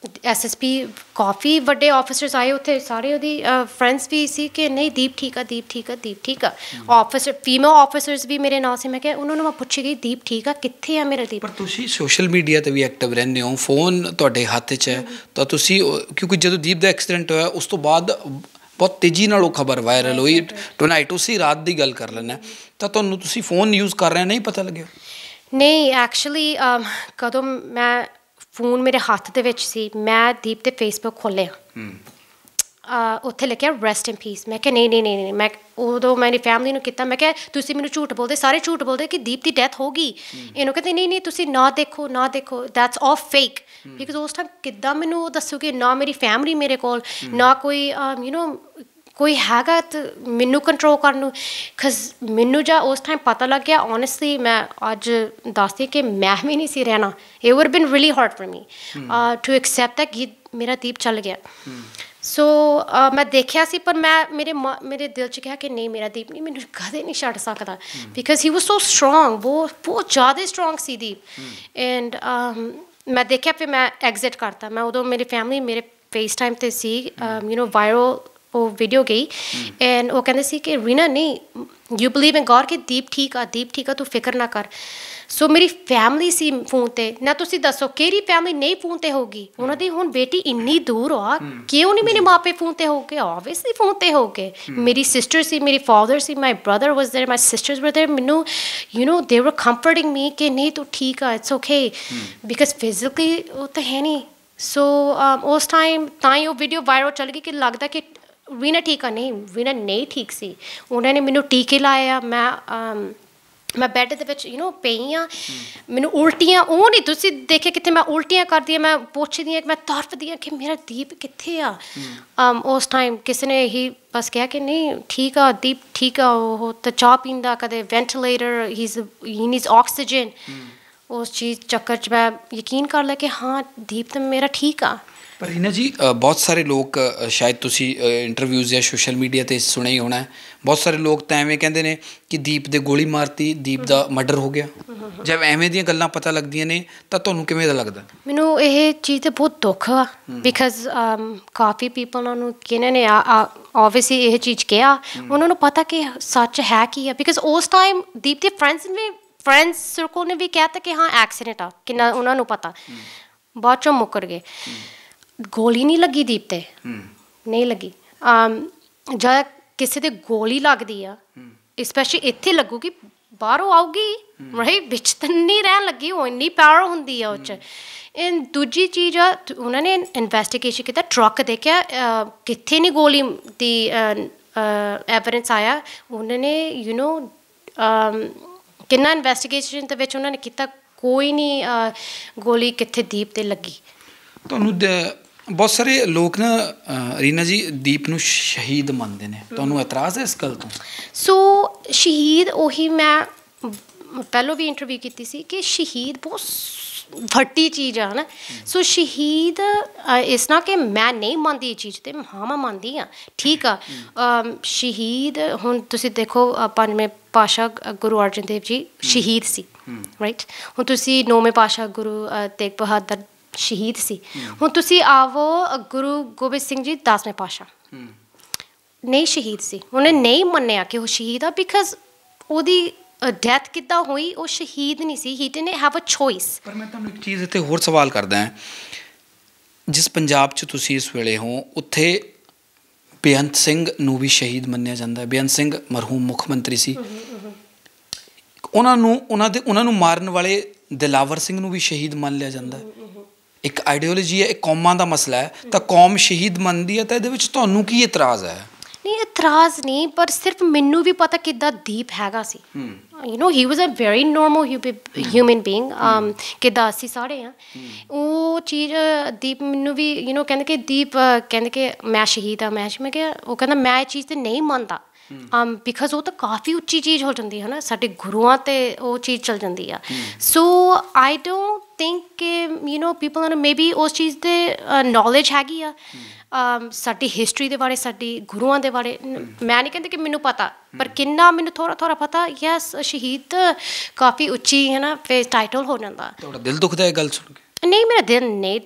Speaker 2: SSP ਕਾਫੀ ਵੱਡੇ ਆਫਿਸਰਸ ਆਏ ਉੱਥੇ, ਸਾਰੇ ਉਹਦੀ ਫਰੈਂਡਸ ਵੀ ਸੀ ਕਿ ਨਹੀਂ ਦੀਪ ਠੀਕ ਆ। ਆਫਿਸਰ ਫੀਮੇਲ ਆਫਿਸਰਸ ਵੀ ਮੇਰੇ ਨਾਲ ਸੀ, ਮੈਂ ਕਿਹਾ ਉਹਨਾਂ ਨੂੰ ਮੈਂ ਪੁੱਛੀ ਗਈ ਦੀਪ ਠੀਕ ਆ, ਕਿੱਥੇ ਆ ਮੇਰਾ ਦੀਪ?
Speaker 1: ਪਰ ਤੁਸੀਂ ਸੋਸ਼ਲ ਮੀਡੀਆ 'ਤੇ ਵੀ ਐਕਟਿਵ ਰਹਿੰਦੇ ਹੋ, ਫੋਨ ਤੁਹਾਡੇ ਹੱਥ 'ਚ ਹੈ, ਤਾਂ ਤੁਸੀਂ ਕਿਉਂਕਿ ਜਦੋਂ ਦੀਪ ਦਾ ਐਕਸੀਡੈਂਟ ਹੋਇਆ ਉਸ ਤੋਂ ਬਾਅਦ ਬਹੁਤ ਤੇਜ਼ੀ ਨਾਲ ਉਹ ਖਬਰ ਵਾਇਰਲ ਹੋਈ। ਟੁਨਾਈਟ ਉਸੇ ਰਾਤ ਦੀ ਗੱਲ ਕਰ ਲੈਂਦਾ, ਤਾਂ ਤੁਹਾਨੂੰ ਤੁਸੀਂ ਫੋਨ ਯੂਜ਼ ਕਰ ਰਹੇ ਨਹੀਂ ਪਤਾ ਲੱਗਿਆ?
Speaker 2: ਨਹੀਂ ਐਕਚੁਅਲੀ ਕਦੋਂ ਮੈਂ ਫੋਨ ਮੇਰੇ ਹੱਥ ਦੇ ਵਿੱਚ ਸੀ, ਮੈਂ ਦੀਪ ਤੇ ਫੇਸਬੁੱਕ ਖੋਲ੍ਹਿਆ, ਉੱਥੇ ਲਿਖਿਆ ਰੈਸਟ ਇਨ ਪੀਸ। ਮੈਂ ਕਿਹਾ ਨਹੀਂ, ਮੈਂ ਉਦੋਂ ਮੇਰੀ ਫੈਮਿਲੀ ਨੂੰ ਕੀਤਾ, ਮੈਂ ਕਿਹਾ ਤੁਸੀਂ ਮੈਨੂੰ ਝੂਠ ਬੋਲਦੇ, ਸਾਰੇ ਝੂਠ ਬੋਲਦੇ ਕਿ ਦੀਪ ਦੀ ਡੈਥ ਹੋ ਗਈ। ਇਹਨੂੰ ਕਹਿੰਦੇ ਨਹੀਂ ਤੁਸੀਂ ਨਾ ਦੇਖੋ, ਦੈਟਸ ਆਲ ਫੇਕ। ਬਿਕਾਜ਼ ਉਸ ਟਾਈਮ ਕਿੱਦਾਂ ਮੈਨੂੰ ਉਹ ਦੱਸੋਗੇ, ਨਾ ਮੇਰੀ ਫੈਮਿਲੀ ਮੇਰੇ ਕੋਲ, ਨਾ ਕੋਈ ਕੋਈ ਹੈਗਾ ਮੈਨੂੰ ਕੰਟਰੋਲ ਕਰਨ ਨੂੰ। ਬਿਕਾਜ਼ ਮੈਨੂੰ ਜਾਂ ਉਸ ਟਾਈਮ ਪਤਾ ਲੱਗ ਗਿਆ, ਓਨੈਸਟਲੀ ਮੈਂ ਅੱਜ ਦੱਸਦੀ ਕਿ ਮੈਂ ਵੀ ਨਹੀਂ ਸੀ ਰਹਿਣਾ। It would been really hard for me to accept that ਕਿ ਮੇਰਾ ਦੀਪ ਚੱਲ ਗਿਆ। ਸੋ ਮੈਂ ਦੇਖਿਆ ਸੀ, ਪਰ ਮੈਂ ਮੇਰੇ ਦਿਲ 'ਚ ਕਿਹਾ ਕਿ ਨਹੀਂ ਮੇਰਾ ਦੀਪ ਨਹੀਂ, ਮੈਨੂੰ ਕਦੇ ਨਹੀਂ ਛੱਡ ਸਕਦਾ because he was so strong, ਬਹੁਤ ਜ਼ਿਆਦਾ ਸਟਰੋਂਗ ਸੀ ਦੀਪ। ਐਂਡ ਮੈਂ ਦੇਖਿਆ, ਫਿਰ ਮੈਂ ਐਗਜ਼ਿਟ ਕਰਤਾ। ਮੈਂ ਉਦੋਂ ਮੇਰੀ ਫੈਮਿਲੀ ਮੇਰੇ ਫੇਸ ਟਾਈਮ 'ਤੇ ਸੀ, ਵਾਇਰਲ ਉਹ ਵੀਡੀਓ ਗਈ, ਐਂਡ ਉਹ ਕਹਿੰਦੇ ਸੀ ਕਿ ਰੀਨਾ ਨਹੀਂ, ਯੂ ਬਿਲੀਵ ਇਨ ਗॉड ਕਿ ਦੀਪ ਠੀਕ ਆ, ਤੂੰ ਫਿਕਰ ਨਾ ਕਰ। ਸੋ ਮੇਰੀ ਫੈਮਿਲੀ ਸੀ ਫੋਨ 'ਤੇ ਨਾ। ਤੁਸੀਂ ਦੱਸੋ ਕਿਹੜੀ ਫੈਮਿਲੀ ਨਹੀਂ ਫੋਨ 'ਤੇ ਹੋਊਗੀ? ਉਹਨਾਂ ਦੀ ਹੁਣ ਬੇਟੀ ਇੰਨੀ ਦੂਰ ਆ, ਕਿਉਂ ਨਹੀਂ ਮੇਰੇ ਮਾਪੇ ਫੋਨ 'ਤੇ ਹੋ ਗਏ? ਓਬਵੀਅਸਲੀ ਫੋਨ 'ਤੇ ਹੋ ਗਏ। ਮੇਰੀ ਸਿਸਟਰ ਸੀ, ਮੇਰੀ father C, my brother was there, my sisters ਵਰ ਦੇਅਰ। ਮੈਨੂੰ ਦੇ ਵਰ ਕੰਫਰਟਿੰਗ ਮੀ ਕਿ ਨਹੀਂ ਤੂੰ ਠੀਕ ਆ, ਇਟਸ ਓਕੇ, ਬਿਕਾਜ਼ ਫਿਜ਼ੀਕਲੀ ਉਹ ਤਾਂ ਹੈ ਨਹੀਂ। ਸੋ ਉਸ ਟਾਈਮ ਤਾਂ ਹੀ ਉਹ ਵੀਡੀਓ ਵਾਇਰਲ ਚੱਲ ਗਈ ਕਿ ਲੱਗਦਾ ਕਿ ਰੀਨਾ ਠੀਕ ਆ। ਨਹੀਂ, ਰੀਨਾ ਨਹੀਂ ਠੀਕ ਸੀ। ਉਹਨਾਂ ਨੇ ਮੈਨੂੰ ਟੀਕੇ ਲਾਏ ਆ, ਮੈਂ ਬੈੱਡ ਦੇ ਵਿੱਚ ਪਈ ਹਾਂ, ਮੈਨੂੰ ਉਲਟੀਆਂ, ਉਹ ਨਹੀਂ ਤੁਸੀਂ ਦੇਖਿਆ ਕਿੱਥੇ ਮੈਂ ਉਲਟੀਆਂ ਕਰਦੀ ਹਾਂ, ਮੈਂ ਪੁੱਛਦੀ ਹਾਂ, ਮੈਂ ਤੜਫਦੀ ਹਾਂ ਕਿ ਮੇਰਾ ਦੀਪ ਕਿੱਥੇ ਆ। ਉਸ ਟਾਈਮ ਕਿਸੇ ਨੇ ਇਹੀ ਬਸ ਕਿਹਾ ਕਿ ਨਹੀਂ ਠੀਕ ਆ, ਦੀਪ ਠੀਕ ਆ, ਉਹ ਤਾਂ ਚਾਹ ਪੀਂਦਾ, ਕਦੇ ਵੈਂਟੀਲੇਟਰ, ਹੀ ਨੀਡਸ ਆਕਸੀਜਨ। ਉਸ ਚੀਜ਼ ਚੱਕਰ 'ਚ ਮੈਂ ਯਕੀਨ ਕਰ ਲਿਆ ਕਿ ਹਾਂ ਦੀਪ ਤਾਂ ਮੇਰਾ ਠੀਕ ਆ।
Speaker 1: ਪਰ ਰੀਨਾ ਜੀ, ਬਹੁਤ ਸਾਰੇ ਲੋਕ, ਸ਼ਾਇਦ ਤੁਸੀਂ ਇੰਟਰਵਿਊਜ਼ ਜਾਂ ਸੋਸ਼ਲ ਮੀਡੀਆ 'ਤੇ ਸੁਣਿਆ ਹੀ ਹੋਣਾ, ਬਹੁਤ ਸਾਰੇ ਲੋਕ ਤਾਂ ਐਵੇਂ ਕਹਿੰਦੇ ਨੇ ਕਿ ਦੀਪ ਦੇ ਗੋਲੀ ਮਾਰਤੀ, ਦੀਪ ਦਾ ਮਰਡਰ ਹੋ ਗਿਆ। ਜਦ ਐਵੇਂ ਦੀਆਂ ਗੱਲਾਂ ਪਤਾ ਲੱਗਦੀਆਂ ਨੇ ਤਾਂ ਤੁਹਾਨੂੰ ਕਿਵੇਂ ਦਾ ਲੱਗਦਾ?
Speaker 2: ਮੈਨੂੰ ਇਹ ਚੀਜ਼ 'ਤੇ ਬਹੁਤ ਦੁੱਖ ਆ ਬਿਕਾਜ਼ ਕਾਫੀ ਪੀਪਲ ਨੂੰ ਕਿਹਨਾਂ ਨੇ ਓਬਵੀਅਸਲੀ ਇਹ ਚੀਜ਼ ਕਿਹਾ, ਉਹਨਾਂ ਨੂੰ ਪਤਾ ਕਿ ਸੱਚ ਹੈ ਕੀ ਆ। ਬਿਕਾਜ਼ ਉਸ ਟਾਈਮ ਦੀਪ ਦੇ ਫਰੈਂਡਸ ਸਰਕਲ ਨੇ ਵੀ ਕਹਿ ਤਾ ਕਿ ਹਾਂ ਐਕਸੀਡੈਂਟ ਆ, ਕਿੰਨਾ ਉਹਨਾਂ ਨੂੰ ਪਤਾ, ਬਾਅਦ 'ਚੋਂ ਮੁੱਕਰ ਗਏ। ਗੋਲੀ ਨਹੀਂ ਲੱਗੀ ਦੀਪ 'ਤੇ, ਨਹੀਂ ਲੱਗੀ। ਜਦ ਕਿਸੇ ਦੇ ਗੋਲੀ ਲੱਗਦੀ ਆ, ਸਪੈਸ਼ਲੀ ਇੱਥੇ ਲੱਗੂਗੀ, ਬਾਹਰੋਂ ਆਊਗੀ, ਰਾਈਟ, ਵਿੱਚ ਤਾਂ ਨਹੀਂ ਰਹਿਣ ਲੱਗੀ, ਉਹ ਇੰਨੀ ਪਾਵਰ ਹੁੰਦੀ ਆ ਉਹ 'ਚ। ਦੂਜੀ ਚੀਜ਼ ਆ, ਉਹਨਾਂ ਨੇ ਇਨਵੈਸਟੀਗੇਸ਼ਨ ਕੀਤਾ, ਟਰੱਕ ਦੇਖਿਆ, ਕਿੱਥੇ ਨਹੀਂ ਗੋਲੀ ਦੀ ਐਵੀਡੈਂਸ ਆਇਆ। ਉਹਨਾਂ ਨੇ ਕਿੰਨਾ ਇਨਵੈਸਟੀਗੇਸ਼ਨ ਦੇ ਵਿੱਚ ਉਹਨਾਂ ਨੇ ਕੀਤਾ, ਕੋਈ ਨਹੀਂ ਗੋਲੀ ਕਿੱਥੇ ਦੀਪ 'ਤੇ ਲੱਗੀ। ਤੁਹਾਨੂੰ
Speaker 1: ਬਹੁਤ ਸਾਰੇ ਲੋਕ ਨਾ ਰੀਨਾ ਜੀ ਦੀਪ ਨੂੰ ਸ਼ਹੀਦ ਮੰਨਦੇ ਨੇ, ਤੁਹਾਨੂੰ ਇਤਰਾਜ਼ ਹੈ ਇਸ ਗੱਲ ਤੋਂ?
Speaker 2: ਸੋ ਸ਼ਹੀਦ, ਉਹੀ ਮੈਂ ਪਹਿਲਾਂ ਵੀ ਇੰਟਰਵਿਊ ਕੀਤੀ ਸੀ ਕਿ ਸ਼ਹੀਦ ਬਹੁਤ ਵੱਡੀ ਚੀਜ਼ ਆ ਹੈ ਨਾ ਸੋ ਸ਼ਹੀਦ ਇਸ ਨਾ ਕਿ ਮੈਂ ਨਹੀਂ ਮੰਨਦੀ ਇਹ ਚੀਜ਼ ਤੇ ਹਾਂ ਮੈਂ ਮੰਨਦੀ ਹਾਂ ਠੀਕ ਆ ਸ਼ਹੀਦ ਹੁਣ ਤੁਸੀਂ ਦੇਖੋ ਪੰਜਵੇਂ ਪਾਤਸ਼ਾਹ ਗੁਰੂ ਅਰਜਨ ਦੇਵ ਜੀ ਸ਼ਹੀਦ ਸੀ ਰਾਈਟ ਹੁਣ ਤੁਸੀਂ ਨੌਵੇਂ ਪਾਤਸ਼ਾਹ ਗੁਰੂ ਤੇਗ ਬਹਾਦਰ ਸ਼ਹੀਦ ਸੀ ਹੁਣ ਤੁਸੀਂ ਆਵੋ ਗੁਰੂ ਗੋਬਿੰਦ ਸਿੰਘ ਜੀ 10ਵੇਂ ਪਾਤਸ਼ਾਹ ਨਹੀਂ ਸ਼ਹੀਦ ਸੀ ਉਹਨੇ ਨਹੀਂ ਮੰਨਿਆ ਕਿ ਉਹ ਸ਼ਹੀਦ ਆ ਬਿਕਾਜ਼ ਉਹਦੀ ਡੈਥ ਕਿੱਦਾਂ ਹੋਈ ਉਹ ਸ਼ਹੀਦ ਨਹੀਂ ਸੀ he didn't have a choice
Speaker 1: ਪਰ ਮੈਂ ਤੁਹਾਨੂੰ ਇੱਕ ਚੀਜ਼ ਇੱਥੇ ਹੋਰ ਸਵਾਲ ਕਰਦਾ ਹਾਂ ਜਿਸ ਪੰਜਾਬ 'ਚ ਤੁਸੀਂ ਇਸ ਵੇਲੇ ਹੋ ਉੱਥੇ ਬੇਅੰਤ ਸਿੰਘ ਨੂੰ ਵੀ ਸ਼ਹੀਦ ਮੰਨਿਆ ਜਾਂਦਾ ਹੈ ਬੇਅੰਤ ਸਿੰਘ ਮਰਹੂਮ ਮੁੱਖ ਮੰਤਰੀ ਸੀ ਉਹਨਾਂ ਨੂੰ ਮਾਰਨ ਵਾਲੇ ਦਿਲਾਵਰ ਸਿੰਘ ਨੂੰ ਵੀ ਸ਼ਹੀਦ ਮੰਨ ਲਿਆ ਜਾਂਦਾ ਇੱਕ ਆਈਡੀਓਲੋਜੀ ਹੈ ਇੱਕ ਕੌਮਾਂ ਦਾ ਮਸਲਾ ਹੈ ਤਾਂ ਕੌਮ ਸ਼ਹੀਦ ਮੰਨਦੀ ਹੈ ਤਾਂ ਇਹਦੇ ਵਿੱਚ ਤੁਹਾਨੂੰ ਕੀ ਇਤਰਾਜ਼ ਹੈ
Speaker 2: ਨਹੀਂ ਇਤਰਾਜ਼ ਨਹੀਂ ਪਰ ਸਿਰਫ ਮੈਨੂੰ ਵੀ ਪਤਾ ਕਿੱਦਾਂ ਦੀਪ ਹੈਗਾ ਸੀ you know he was a very normal human being ਕਿੱਦਾਂ ਅਸੀਂ ਸਾਰੇ ਹਾਂ ਉਹ ਚੀਜ਼ ਦੀਪ ਮੈਨੂੰ ਵੀ ਯੂ ਨੋ ਕਹਿੰਦੇ ਕਿ ਮੈਂ ਸ਼ਹੀਦ ਹਾਂ ਮੈਂ ਕਿਹਾ ਉਹ ਕਹਿੰਦਾ ਮੈਂ ਇਹ ਚੀਜ਼ 'ਤੇ ਨਹੀਂ ਮੰਨਦਾ ਬਿਕਾਜ਼ ਉਹ ਤਾਂ ਕਾਫੀ ਉੱਚੀ ਚੀਜ਼ ਹੋ ਜਾਂਦੀ ਹੈ ਨਾ ਸਾਡੇ ਗੁਰੂਆਂ 'ਤੇ ਉਹ ਚੀਜ਼ ਚੱਲ ਜਾਂਦੀ ਆ ਸੋ ਆਈ ਡੋਂਟ ਥਿੰਕ ਕਿ ਯੂ ਨੋ ਪੀਪਲ ਨੂੰ ਮੇਬੀ ਉਸ ਚੀਜ਼ 'ਤੇ ਨੌਲੇਜ ਹੈਗੀ ਆ ਸਾਡੀ ਹਿਸਟਰੀ ਦੇ ਬਾਰੇ ਸਾਡੀ ਗੁਰੂਆਂ ਦੇ ਬਾਰੇ ਮੈਂ ਨਹੀਂ ਕਹਿੰਦੀ ਕਿ ਮੈਨੂੰ ਪਤਾ ਪਰ ਕਿੰਨਾ ਮੈਨੂੰ ਥੋੜ੍ਹਾ ਪਤਾ ਯੈਸ ਸ਼ਹੀਦ ਕਾਫੀ ਉੱਚੀ ਹੈ ਨਾ ਫਿਰ ਟਾਈਟਲ ਹੋ ਜਾਂਦਾ
Speaker 1: ਤੁਹਾਡਾ ਦਿਲ ਦੁਖਦਾ ਇਹ ਗੱਲ ਸੁਣ ਕੇ
Speaker 2: ਨਹੀਂ ਮੇਰਾ ਦਿਲ ਨਹੀਂ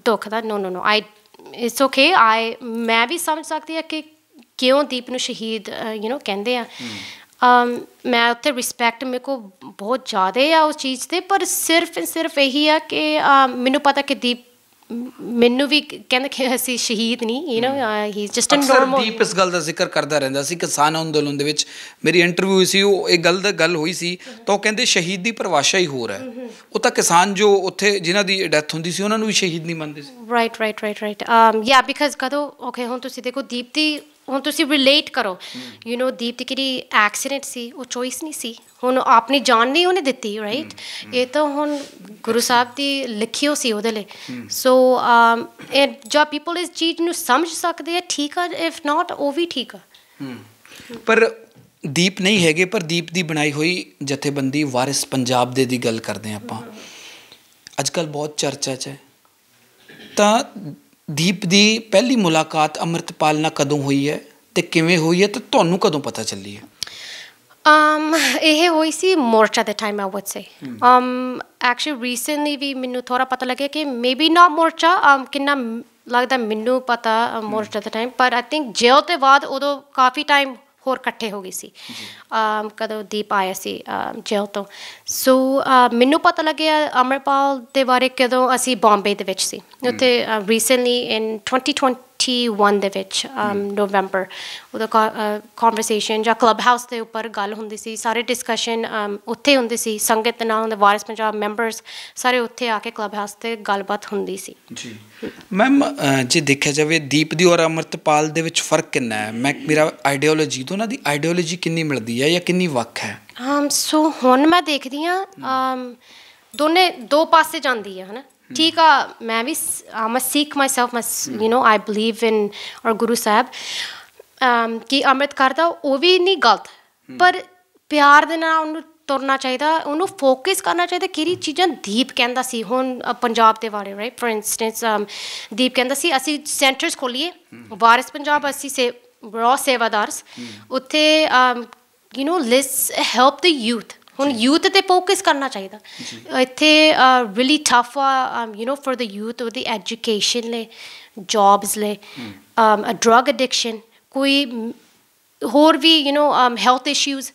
Speaker 2: ਦੁਖਦਾ ਨੋ ਆਈ ਇਟਸ ਓਕੇ ਮੈਂ ਵੀ ਸਮਝ ਸਕਦੀ ਹਾਂ ਕਿ ਕਿਉਂ ਦੀਪ ਨੂੰ ਸ਼ਹੀਦ ਯੂ ਨੋ ਕਹਿੰਦੇ ਆ ਮੈਂ ਉੱਥੇ ਰਿਸਪੈਕਟ ਮੇਰੇ ਕੋਲ ਬਹੁਤ ਜ਼ਿਆਦਾ ਆ ਉਸ ਚੀਜ਼ 'ਤੇ ਪਰ ਸਿਰਫ ਇਹੀ ਆ ਕਿ ਮੈਨੂੰ ਪਤਾ ਕਿ ਦੀਪ ਮੈਨੂੰ ਵੀ ਕਹਿੰਦੇ ਕਿ ਅਸੀਂ ਸ਼ਹੀਦ ਨਹੀਂ you know he just normal
Speaker 1: Deep ਇਸ ਗੱਲ ਦਾ ਜ਼ਿਕਰ ਕਰਦਾ ਰਹਿੰਦਾ ਸੀ ਕਿਸਾਨ ਅੰਦੋਲਨ ਦੇ ਵਿੱਚ ਮੇਰੀ ਇੰਟਰਵਿਊ ਹੋਈ ਸੀ ਉਹ ਇਹ ਗੱਲ ਹੋਈ ਸੀ ਤਾਂ ਉਹ ਕਹਿੰਦੇ ਸ਼ਹੀਦ ਦੀ ਪਰਿਭਾਸ਼ਾ ਹੀ ਹੋਰ ਹੈ ਉਹ ਤਾਂ ਕਿਸਾਨ ਜੋ ਉੱਥੇ ਜਿਨ੍ਹਾਂ ਦੀ ਡੈਥ ਹੁੰਦੀ ਸੀ ਉਹਨਾਂ ਨੂੰ ਵੀ ਸ਼ਹੀਦ ਨਹੀਂ ਮੰਨਦੇ ਸੀ
Speaker 2: ਰਾਈਟ ਯਾ ਬਿਕਾਜ਼ ਕਦੋਂ ਓਕੇ ਹੁਣ ਤੁਸੀਂ ਦੇਖੋ ਦੀਪ ਦੀ ਹੁਣ ਤੁਸੀਂ ਰਿਲੇਟ ਕਰੋ ਯੂ ਨੋ ਦੀਪ ਦੀ ਕਿਹੜੀ ਐਕਸੀਡੈਂਟ ਸੀ ਉਹ ਚੋਇਸ ਨਹੀਂ ਸੀ ਹੁਣ ਆਪਣੀ ਜਾਨ ਨਹੀਂ ਉਹਨੇ ਦਿੱਤੀ ਰਾਈਟ ਇਹ ਤਾਂ ਹੁਣ ਗੁਰੂ ਸਾਹਿਬ ਦੀ ਲਿਖਿਓ ਸੀ ਉਹਦੇ ਲਈ ਸੋ ਜੋ ਪੀਪਲ ਇਸ ਚੀਜ਼ ਨੂੰ ਸਮਝ ਸਕਦੇ ਆ ਠੀਕ ਆ ਇਫ ਨਾਟ ਉਹ ਵੀ ਠੀਕ ਆ
Speaker 1: ਪਰ ਦੀਪ ਨਹੀਂ ਹੈਗੇ ਪਰ ਦੀਪ ਦੀ ਬਣਾਈ ਹੋਈ ਜਥੇਬੰਦੀ ਵਾਰਿਸ ਪੰਜਾਬ ਦੀ ਗੱਲ ਕਰਦੇ ਹਾਂ ਆਪਾਂ ਅੱਜ ਕੱਲ੍ਹ ਬਹੁਤ ਚਰਚਾ 'ਚ ਹੈ ਤਾਂ ਦੀਪ ਦੀ ਪਹਿਲੀ ਮੁਲਾਕਾਤ ਅੰਮ੍ਰਿਤਪਾਲ ਨਾਲ ਕਦੋਂ ਹੋਈ ਹੈ ਅਤੇ ਕਿਵੇਂ ਹੋਈ ਹੈ ਅਤੇ ਤੁਹਾਨੂੰ ਕਦੋਂ ਪਤਾ ਚੱਲੀ ਹੈ
Speaker 2: ਇਹ ਹੋਈ ਸੀ ਮੋਰਚਾ ਦੇ time I would say actually recently ਵੀ ਮੈਨੂੰ ਥੋੜ੍ਹਾ ਪਤਾ ਲੱਗਿਆ ਕਿ ਮੇਬੀ ਨਾ ਮੋਰਚਾ ਕਿੰਨਾ ਲੱਗਦਾ ਮੈਨੂੰ ਪਤਾ ਮੋਰਚਾ ਦੇ ਟਾਈਮ ਪਰ ਆਈ ਥਿੰਕ ਜੇਲ੍ਹ ਤੋਂ ਬਾਅਦ ਉਦੋਂ ਕਾਫੀ ਟਾਈਮ ਹੋਰ ਇਕੱਠੇ ਹੋ ਗਈ ਸੀ ਕਦੋਂ ਦੀਪ ਆਇਆ ਸੀ ਜੇਲ੍ਹ ਤੋਂ ਸੋ ਮੈਨੂੰ ਪਤਾ ਲੱਗਿਆ ਅੰਮ੍ਰਿਤਪਾਲ ਦੇ ਬਾਰੇ ਕਦੋਂ ਅਸੀਂ ਬੰਬੇ ਦੇ ਵਿੱਚ ਸੀ ਉੱਥੇ ਰੀਸੈਂਟਲੀ ਇਨ 2021 ਦੇ ਵਿੱਚ ਨਵੰਬਰ ਉਹਦਾ ਕਨਵਰਸੇਸ਼ਨ ਜਾਂ ਕਲੱਬ ਹਾਊਸ ਦੇ ਉੱਪਰ ਗੱਲ ਹੁੰਦੀ ਸੀ ਸਾਰੇ ਡਿਸਕਸ਼ਨ ਉੱਥੇ ਹੁੰਦੇ ਸੀ ਸੰਗਤ ਨਾਲ ਵਾਰਿਸ ਪੰਜਾਬ ਮੈਂਬਰਸ ਸਾਰੇ ਉੱਥੇ ਆ ਕੇ ਕਲੱਬ ਹਾਊਸ 'ਤੇ ਗੱਲਬਾਤ ਹੁੰਦੀ ਸੀ ਜੀ
Speaker 1: ਮੈਮ ਜੇ ਦੇਖਿਆ ਜਾਵੇ ਦੀਪ ਦੀ ਔਰ ਅੰਮ੍ਰਿਤਪਾਲ ਦੇ ਵਿੱਚ ਫ਼ਰਕ ਕਿੰਨਾ ਹੈ ਮੇਰਾ ਆਈਡੀਓਲੋਜੀ ਤੋਂ ਉਹਨਾਂ ਦੀ ਆਈਡੀਓਲੋਜੀ ਕਿੰਨੀ ਮਿਲਦੀ ਹੈ ਜਾਂ ਕਿੰਨੀ ਵੱਖ ਹੈ
Speaker 2: ਸੋ ਹੁਣ ਮੈਂ ਦੇਖਦੀ ਹਾਂ ਦੋਨੇ ਦੋ ਪਾਸੇ ਜਾਂਦੀ ਹੈ ਹੈ ਨਾ ਠੀਕ ਆ ਮੈਂ ਵੀ ਮੈਂ Sikh myself you know I believe in our Guru ਸਾਹਿਬ ਕਿ ਅੰਮ੍ਰਿਤ ਕਰਦਾ ਉਹ ਵੀ ਨਹੀਂ ਗਲਤ ਪਰ ਪਿਆਰ ਦੇ ਨਾਲ ਉਹਨੂੰ ਤੁਰਨਾ ਚਾਹੀਦਾ ਉਹਨੂੰ ਫੋਕਸ ਕਰਨਾ ਚਾਹੀਦਾ ਕਿਹੜੀ ਚੀਜ਼ਾਂ ਦੀਪ ਕਹਿੰਦਾ ਸੀ ਹੁਣ ਪੰਜਾਬ ਦੇ ਬਾਰੇ ਰਾਈਟ ਫੋਰ ਇੰਸਟੈਂਸ ਦੀਪ ਕਹਿੰਦਾ ਸੀ ਅਸੀਂ ਸੈਂਟਰਸ ਖੋਲੀਏ ਵਾਰਿਸ ਪੰਜਾਬ ਅਸੀਂ ਰॉ ਸੇਵਾਦਾਰਸ ਉੱਥੇ you know let's help the youth ਹੁਣ ਯੂਥ 'ਤੇ ਫੋਕਸ ਕਰਨਾ ਚਾਹੀਦਾ ਇੱਥੇ ਰੀਲੀ ਟਫ ਆ you know for the youth ਉਹਦੀ ਐਜੂਕੇਸ਼ਨ ਲਈ ਜੌਬਸ ਲਈ ਡਰੱਗ ਐਡਿਕਸ਼ਨ ਕੋਈ ਹੋਰ ਵੀ ਯੂ ਨੋ ਹੈਲਥ ਇਸ਼ੂਜ਼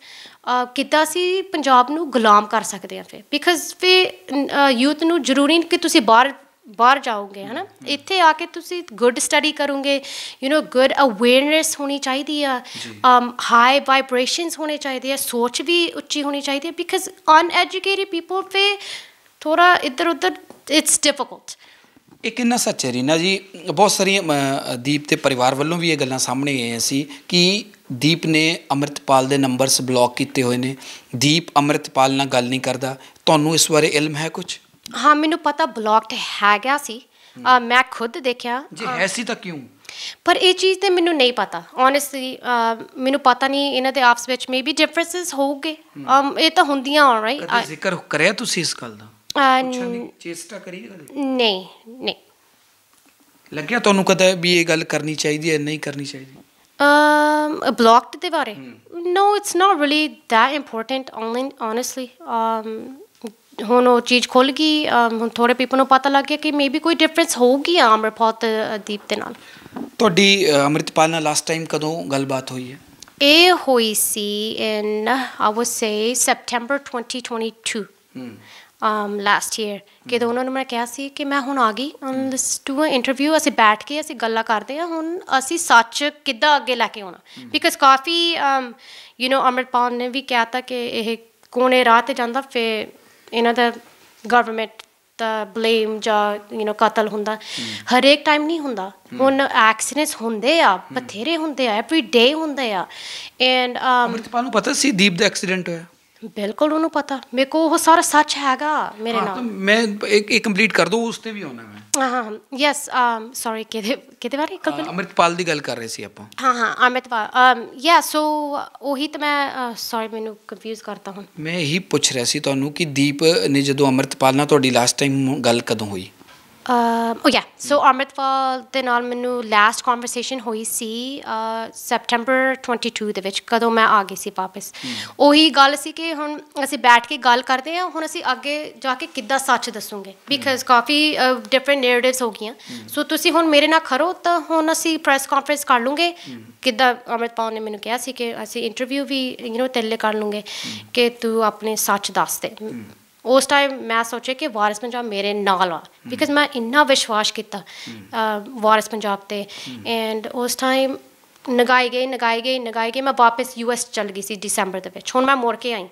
Speaker 2: ਕਿੱਦਾਂ ਅਸੀਂ ਪੰਜਾਬ ਨੂੰ ਗੁਲਾਮ ਕਰ ਸਕਦੇ ਹਾਂ ਫਿਰ ਬਿਕਾਜ਼ ਫਿਰ ਯੂਥ ਨੂੰ ਜ਼ਰੂਰੀ ਨਹੀਂ ਕਿ ਤੁਸੀਂ ਬਾਹਰ ਜਾਓਗੇ ਹੈ ਨਾ ਇੱਥੇ ਆ ਕੇ ਤੁਸੀਂ ਗੁੱਡ ਸਟੱਡੀ ਕਰੋਗੇ ਯੂ ਨੋ ਗੁੱਡ ਅਵੇਅਰਨੈਸ ਹੋਣੀ ਚਾਹੀਦੀ ਆ ਹਾਈ ਵਾਈਬ੍ਰੇਸ਼ਨਸ ਹੋਣੇ ਚਾਹੀਦੇ ਆ ਸੋਚ ਵੀ ਉੱਚੀ ਹੋਣੀ ਚਾਹੀਦੀ ਹੈ ਬਿਕਾਜ਼ ਅਨਐਜੂਕੇਟਿਡ ਪੀਪਲ ਫਿਰ ਥੋੜ੍ਹਾ ਇੱਧਰ ਉੱਧਰ ਇਟਸ ਡਿਫੀਕਲਟ
Speaker 1: ਇਹ ਕਿੰਨਾ ਸੱਚ ਹੈ ਰੀਨਾ ਜੀ ਬਹੁਤ ਸਾਰੀਆਂ ਦੀਪ ਦੇ ਪਰਿਵਾਰ ਵੱਲੋਂ ਵੀ ਇਹ ਗੱਲਾਂ ਸਾਹਮਣੇ ਆਈਆਂ ਸੀ ਕਿ ਦੀਪ ਨੇ ਅੰਮ੍ਰਿਤਪਾਲ ਦੇ ਨੰਬਰਸ ਬਲੌਕ ਕੀਤੇ ਹੋਏ ਨੇ ਦੀਪ ਅੰਮ੍ਰਿਤਪਾਲ ਨਾਲ ਗੱਲ ਨਹੀਂ ਕਰਦਾ ਤੁਹਾਨੂੰ ਇਸ ਬਾਰੇ ਇਲਮ ਹੈ ਕੁਝ
Speaker 2: ਹਾਂ ਮੈਨੂੰ ਪਤਾ ਬਲੌਕਡ ਹੈਗਾ ਸੀ ਮੈਂ ਖੁਦ ਦੇਖਿਆ
Speaker 1: ਜੇ ਹੈ ਸੀ ਤਾਂ ਕਿਉਂ
Speaker 2: ਪਰ ਇਹ ਚੀਜ਼ ਤੇ ਮੈਨੂੰ ਨਹੀਂ ਪਤਾ ਓਨੈਸਟਲੀ ਮੈਨੂੰ ਪਤਾ ਨਹੀਂ ਇਹਨਾਂ ਦੇ ਆਪਸ ਵਿੱਚ ਮੇਬੀ ਡਿਫਰੈਂਸਿਸ ਹੋਊਗੇ ਇਹ ਤਾਂ ਹੁੰਦੀਆਂ ਰਾਈਟ
Speaker 1: ਜ਼ਿਕਰ ਕਰਿਆ ਤੁਸੀਂ ਇਸ ਗੱਲ ਦਾ ਪੁੱਛਣ ਦੀ ਚੇਸਟਾ ਕਰੀ ਕਦੇ?
Speaker 2: ਨਹੀਂ ਨਹੀਂ।
Speaker 1: ਲੱਗਿਆ ਤੁਹਾਨੂੰ ਕਦੇ ਵੀ ਇਹ ਗੱਲ ਕਰਨੀ ਚਾਹੀਦੀ ਹੈ, ਨਹੀਂ ਕਰਨੀ ਚਾਹੀਦੀ?
Speaker 2: ਬਲੌਕਡ ਦੇ ਬਾਰੇ? No, it's not really that important honestly. ਹੁਣ ਉਹ ਚੀਜ਼ ਖੁੱਲ੍ਹ ਗਈ, ਹੁਣ ਥੋੜ੍ਹੇ ਪੀਪਲ ਨੂੰ ਪਤਾ ਲੱਗ ਗਿਆ ਕਿ ਮੇਬੀ ਕੋਈ ਡਿਫਰੈਂਸ ਹੋਊਗੀ ਅੰਮ੍ਰਿਤਪਾਲ ਤੇ ਦੀਪ ਦੇ ਨਾਲ।
Speaker 1: ਤੁਹਾਡੀ ਅੰਮ੍ਰਿਤਪਾਲ ਨਾਲ ਲਾਸਟ ਟਾਈਮ ਕਦੋਂ ਗੱਲਬਾਤ ਹੋਈ ਹੈ?
Speaker 2: ਇਹ ਹੋਈ ਸੀ in I would say September 2022 last year. ਕਿਦੋਂ ਉਹਨਾਂ ਨੂੰ ਮੈਂ ਕਿਹਾ ਸੀ ਕਿ ਮੈਂ ਹੁਣ ਆ ਗਈ ਲੈਟਸ ਡੂ ਅ ਇੰਟਰਵਿਊ, ਅਸੀਂ ਬੈਠ ਕੇ ਅਸੀਂ ਗੱਲਾਂ ਕਰਦੇ ਹਾਂ, ਹੁਣ ਅਸੀਂ ਸੱਚ ਕਿੱਦਾਂ ਅੱਗੇ ਲੈ ਕੇ ਆਉਣਾ। ਬਿਕਾਜ਼ ਕਾਫੀ ਅੰਮ੍ਰਿਤਪਾਲ ਨੇ ਵੀ ਕਿਹਾ ਤਾ ਕਿ ਇਹ ਕੋਨੇ ਰਾਹ 'ਤੇ ਜਾਂਦਾ, ਫਿਰ ਇਹਨਾਂ ਦਾ ਗਵਰਨਮੈਂਟ ਦਾ ਬਲੇਮ ਜਾਂ ਕਤਲ ਹੁੰਦਾ। ਹਰੇਕ ਟਾਈਮ ਨਹੀਂ ਹੁੰਦਾ। ਹੁਣ ਐਕਸੀਡੈਂਟਸ ਹੁੰਦੇ ਆ, ਬਥੇਰੇ ਹੁੰਦੇ ਆ, ਐਵਰੀ ਡੇ ਹੁੰਦੇ ਆ। ਐਂਡ
Speaker 1: ਅੰਮ੍ਰਿਤਪਾਲ ਨੂੰ ਪਤਾ ਸੀ ਦੀਪ ਦਾ ਐਕਸੀਡੈਂਟ ਹੋਇਆ?
Speaker 2: ਬਿਲਕੁਲ ਉਹਨੂੰ ਪਤਾ। ਮੇਰੇ ਕੋਲ ਉਹ ਸਾਰਾ ਸੱਚ ਹੈਗਾ ਮੇਰੇ ਨਾਲ।
Speaker 1: ਮੈਂ ਇਹ ਕੰਪਲੀਟ ਕਰ ਦੋ, ਉਸ 'ਤੇ ਵੀ ਆਉਣਾ ਮੈਂ।
Speaker 2: ਹਾਂ ਯੈਸ ਸੌਰੀ ਕਿਹਦੇ ਬਾਰੇ?
Speaker 1: ਅੰਮ੍ਰਿਤਪਾਲ ਦੀ ਗੱਲ ਕਰ ਰਹੇ ਸੀ ਆਪਾਂ।
Speaker 2: ਹਾਂ ਅੰਮ੍ਰਿਤਪਾਲ ਯਾ। ਸੋ ਉਹੀ ਤਾਂ ਮੈਂ ਸੌਰੀ ਮੈਨੂੰ ਕਨਫਿਊਜ਼ ਕਰਤਾ ਹੁਣ।
Speaker 1: ਮੈਂ ਇਹੀ ਪੁੱਛ ਰਿਹਾ ਸੀ ਤੁਹਾਨੂੰ ਕਿ ਦੀਪ ਨੇ ਜਦੋਂ ਅੰਮ੍ਰਿਤਪਾਲ ਨਾਲ ਤੁਹਾਡੀ ਲਾਸਟ ਟਾਈਮ ਗੱਲ ਕਦੋਂ ਹੋਈ?
Speaker 2: ਸੋ ਅੰਮ੍ਰਿਤਪਾਲ ਦੇ ਨਾਲ ਮੈਨੂੰ ਲਾਸਟ ਕਨਵਰਸੇਸ਼ਨ ਹੋਈ ਸੀ ਸੈਪਟੈਂਬਰ 22 ਦੇ ਵਿੱਚ, ਕਦੋਂ ਮੈਂ ਆ ਗਈ ਸੀ ਵਾਪਸ। ਉਹੀ ਗੱਲ ਸੀ ਕਿ ਹੁਣ ਅਸੀਂ ਬੈਠ ਕੇ ਗੱਲ ਕਰਦੇ ਹਾਂ, ਹੁਣ ਅਸੀਂ ਅੱਗੇ ਜਾ ਕੇ ਕਿੱਦਾਂ ਸੱਚ ਦੱਸੂਗੇ, ਬਿਕਾਜ਼ ਕਾਫੀ ਡਿਫਰੈਂਟ ਨੈਰੇਟਿਵਸ ਹੋ ਗਈਆਂ। ਸੋ ਤੁਸੀਂ ਹੁਣ ਮੇਰੇ ਨਾਲ ਖੜੋ ਤਾਂ ਹੁਣ ਅਸੀਂ ਪ੍ਰੈਸ ਕਾਨਫਰੰਸ ਕਰ ਲੂੰਗੇ। ਕਿੱਦਾਂ ਅੰਮ੍ਰਿਤਪਾਲ ਨੇ ਮੈਨੂੰ ਕਿਹਾ ਸੀ ਕਿ ਅਸੀਂ ਇੰਟਰਵਿਊ ਵੀ ਤੇਲੇ ਕਰ ਲੂੰਗੇ ਕਿ ਤੂੰ ਆਪਣੇ ਸੱਚ ਦੱਸ ਦੇ। ਉਸ ਟਾਈਮ ਮੈਂ ਸੋਚਿਆ ਕਿ ਵਾਰਿਸ ਪੰਜਾਬ ਮੇਰੇ ਨਾਲ ਆ, ਬਿਕਾਜ਼ ਮੈਂ ਇੰਨਾ ਵਿਸ਼ਵਾਸ ਕੀਤਾ ਵਾਰਿਸ ਪੰਜਾਬ 'ਤੇ। ਐਂਡ ਉਸ ਟਾਈਮ ਨਗਾਈ ਗਈ ਮੈਂ ਵਾਪਸ US ਚੱਲ ਗਈ ਸੀ ਦਸੰਬਰ ਦੇ ਵਿੱਚ। ਹੁਣ ਮੈਂ ਮੁੜ ਕੇ ਆਈ,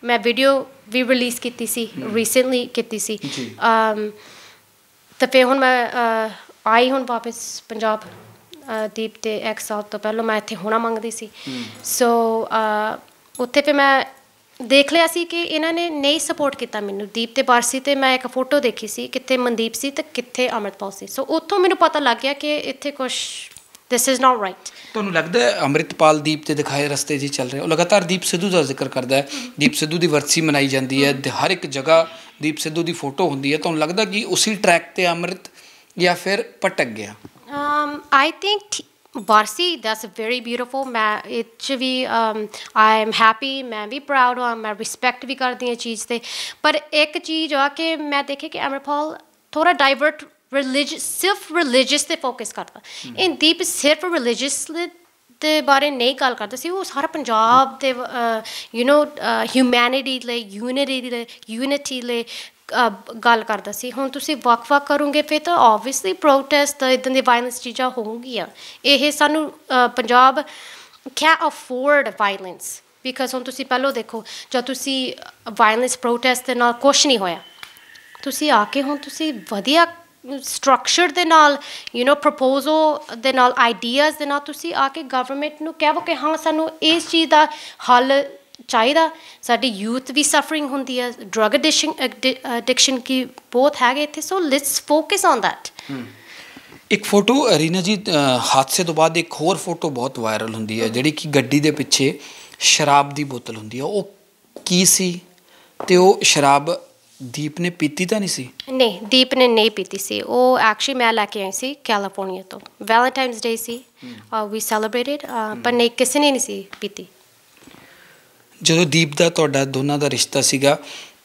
Speaker 2: ਮੈਂ ਵੀਡੀਓ ਵੀ ਰਿਲੀਜ਼ ਕੀਤੀ ਸੀ, ਰੀਸੈਂਟਲੀ ਕੀਤੀ ਸੀ। ਤਾਂ ਫਿਰ ਹੁਣ ਮੈਂ ਆਈ ਹੁਣ ਵਾਪਸ ਪੰਜਾਬ ਦੀਪ ਦੇ 1 ਸਾਲ ਤੋਂ ਪਹਿਲਾਂ ਮੈਂ ਇੱਥੇ ਹੋਣਾ ਮੰਗਦੀ ਸੀ। ਸੋ ਉੱਥੇ ਫਿਰ ਮੈਂ ਦੇਖ ਲਿਆ ਸੀ ਕਿ ਇਹਨਾਂ ਨੇ ਨਹੀਂ ਸਪੋਰਟ ਕੀਤਾ ਮੈਨੂੰ। ਦੀਪ ਤੇ ਬਾਰਸੀ 'ਤੇ ਮੈਂ ਇੱਕ ਫੋਟੋ ਦੇਖੀ ਸੀ, ਕਿੱਥੇ ਮਨਦੀਪ ਸੀ ਅਤੇ ਕਿੱਥੇ ਅੰਮ੍ਰਿਤਪਾਲ ਸੀ। ਸੋ ਉੱਥੋਂ ਮੈਨੂੰ ਪਤਾ ਲੱਗ ਗਿਆ ਕਿ ਇੱਥੇ ਕੁਛ ਦਿਸ ਇਜ਼ ਨਾਟ ਰਾਈਟ।
Speaker 1: ਤੁਹਾਨੂੰ ਲੱਗਦਾ ਹੈ ਅੰਮ੍ਰਿਤਪਾਲ ਦੀਪ ਤੇ ਦਿਖਾਏ ਰਸਤੇ 'ਚ ਹੀ ਚੱਲ ਰਿਹਾ? ਉਹ ਲਗਾਤਾਰ ਦੀਪ ਸਿੱਧੂ ਦਾ ਜ਼ਿਕਰ ਕਰਦਾ ਹੈ, ਦੀਪ ਸਿੱਧੂ ਦੀ ਵਰਸੀ ਮਨਾਈ ਜਾਂਦੀ ਹੈ, ਹਰ ਇੱਕ ਜਗ੍ਹਾ ਦੀਪ ਸਿੱਧੂ ਦੀ ਫੋਟੋ ਹੁੰਦੀ ਹੈ। ਤੁਹਾਨੂੰ ਲੱਗਦਾ ਕਿ ਉਸੀ ਟਰੈਕ 'ਤੇ ਅੰਮ੍ਰਿਤ ਜਾਂ ਫਿਰ ਭਟਕ ਗਿਆ?
Speaker 2: I think Warsi that's very beautiful. ਮੈਂ ਇਹ 'ਚ ਵੀ ਆਈ ਐਮ ਹੈਪੀ, ਮੈਂ ਵੀ ਪ੍ਰਾਊਡ ਹਾਂ, ਮੈਂ ਰਿਸਪੈਕਟ ਵੀ ਕਰਦੀ ਹਾਂ ਚੀਜ਼ 'ਤੇ। ਪਰ ਇੱਕ ਚੀਜ਼ ਆ ਕਿ ਮੈਂ ਦੇਖਿਆ ਕਿ ਅੰਮ੍ਰਿਤਪਾਲ ਥੋੜ੍ਹਾ ਡਾਈਵਰਟ ਸਿਰਫ ਰਿਲੀਜੀਅਸ 'ਤੇ ਫੋਕਸ ਕਰਦਾ। ਇਹ ਦੀਪ ਸਿਰਫ ਰਿਲੀਜੀਅਸ ਦੇ ਬਾਰੇ ਨਹੀਂ ਗੱਲ ਕਰਦਾ ਸੀ, ਉਹ ਸਾਰਾ ਪੰਜਾਬ ਦੇ ਹਿਊਮੈਨਿਟੀ ਲਈ ਯੂਨਿਟੀ ਲਈ ਗੱਲ ਕਰਦਾ ਸੀ। ਹੁਣ ਤੁਸੀਂ ਵੱਖ ਕਰੋਗੇ ਫਿਰ ਤਾਂ ਓਬਵੀਅਸਲੀ ਪ੍ਰੋਟੈਸਟ ਇੱਦਾਂ ਦੀ ਵਾਇਲੈਂਸ ਚੀਜ਼ਾਂ ਹੋਊਗੀਆਂ। ਇਹ ਸਾਨੂੰ Punjab can afford violence, because ਹੁਣ ਤੁਸੀਂ ਪਹਿਲਾਂ ਦੇਖੋ ਜਦ ਤੁਸੀਂ ਵਾਇਲੈਂਸ ਪ੍ਰੋਟੈਸਟ ਦੇ ਨਾਲ ਕੁਛ ਨਹੀਂ ਹੋਇਆ, ਤੁਸੀਂ ਆ ਕੇ ਹੁਣ ਤੁਸੀਂ ਵਧੀਆ ਸਟਰਕਚਰ ਦੇ ਨਾਲ ਪ੍ਰਪੋਜ਼ਲ ਦੇ ਨਾਲ ਆਈਡੀਆਜ਼ ਦੇ ਨਾਲ ਤੁਸੀਂ ਆ ਕੇ ਗਵਰਨਮੈਂਟ ਨੂੰ ਕਹੋ ਕਿ ਹਾਂ ਸਾਨੂੰ ਇਸ ਚੀਜ਼ ਦਾ ਹੱਲ ਚਾਹੀਦਾ। ਸਾਡੀ ਯੂਥ ਵੀ ਸਫਰਿੰਗ ਹੁੰਦੀ ਹੈ, ਡਰੱਗ ਐਡਿਕਸ਼ਨ ਕੀ ਬਹੁਤ ਹੈਗੇ ਇੱਥੇ। So let's focus on that.
Speaker 1: ਇੱਕ ਫੋਟੋ ਰੀਨਾ ਜੀ ਹਾਦਸੇ ਤੋਂ ਬਾਅਦ ਇੱਕ ਹੋਰ ਫੋਟੋ ਬਹੁਤ ਵਾਇਰਲ ਹੁੰਦੀ ਹੈ, ਜਿਹੜੀ ਕਿ ਗੱਡੀ ਦੇ ਪਿੱਛੇ ਸ਼ਰਾਬ ਦੀ ਬੋਤਲ ਹੁੰਦੀ ਹੈ। ਉਹ ਕੀ ਸੀ ਅਤੇ ਉਹ ਸ਼ਰਾਬ ਦੀਪ ਨੇ ਪੀਤੀ ਤਾਂ ਨਹੀਂ ਸੀ?
Speaker 2: ਨਹੀਂ, ਦੀਪ ਨੇ ਨਹੀਂ ਪੀਤੀ ਸੀ। ਉਹ ਐਕਚੁਅਲੀ ਮੈਂ ਲੈ ਕੇ ਆਈ ਸੀ ਕੈਲੀਫੋਰਨੀਆ ਤੋਂ, ਵੈਲੈਂਟਾਈਨਸ ਡੇ ਸੀ, ਵੀ ਸੈਲੀਬ੍ਰੇਟਡ, ਪਰ ਨਹੀਂ ਕਿਸੇ ਨੇ ਨਹੀਂ ਸੀ ਪੀਤੀ।
Speaker 1: ਜਦੋਂ ਦੀਪ ਦਾ ਤੁਹਾਡਾ ਦੋਨਾਂ ਦਾ ਰਿਸ਼ਤਾ ਸੀਗਾ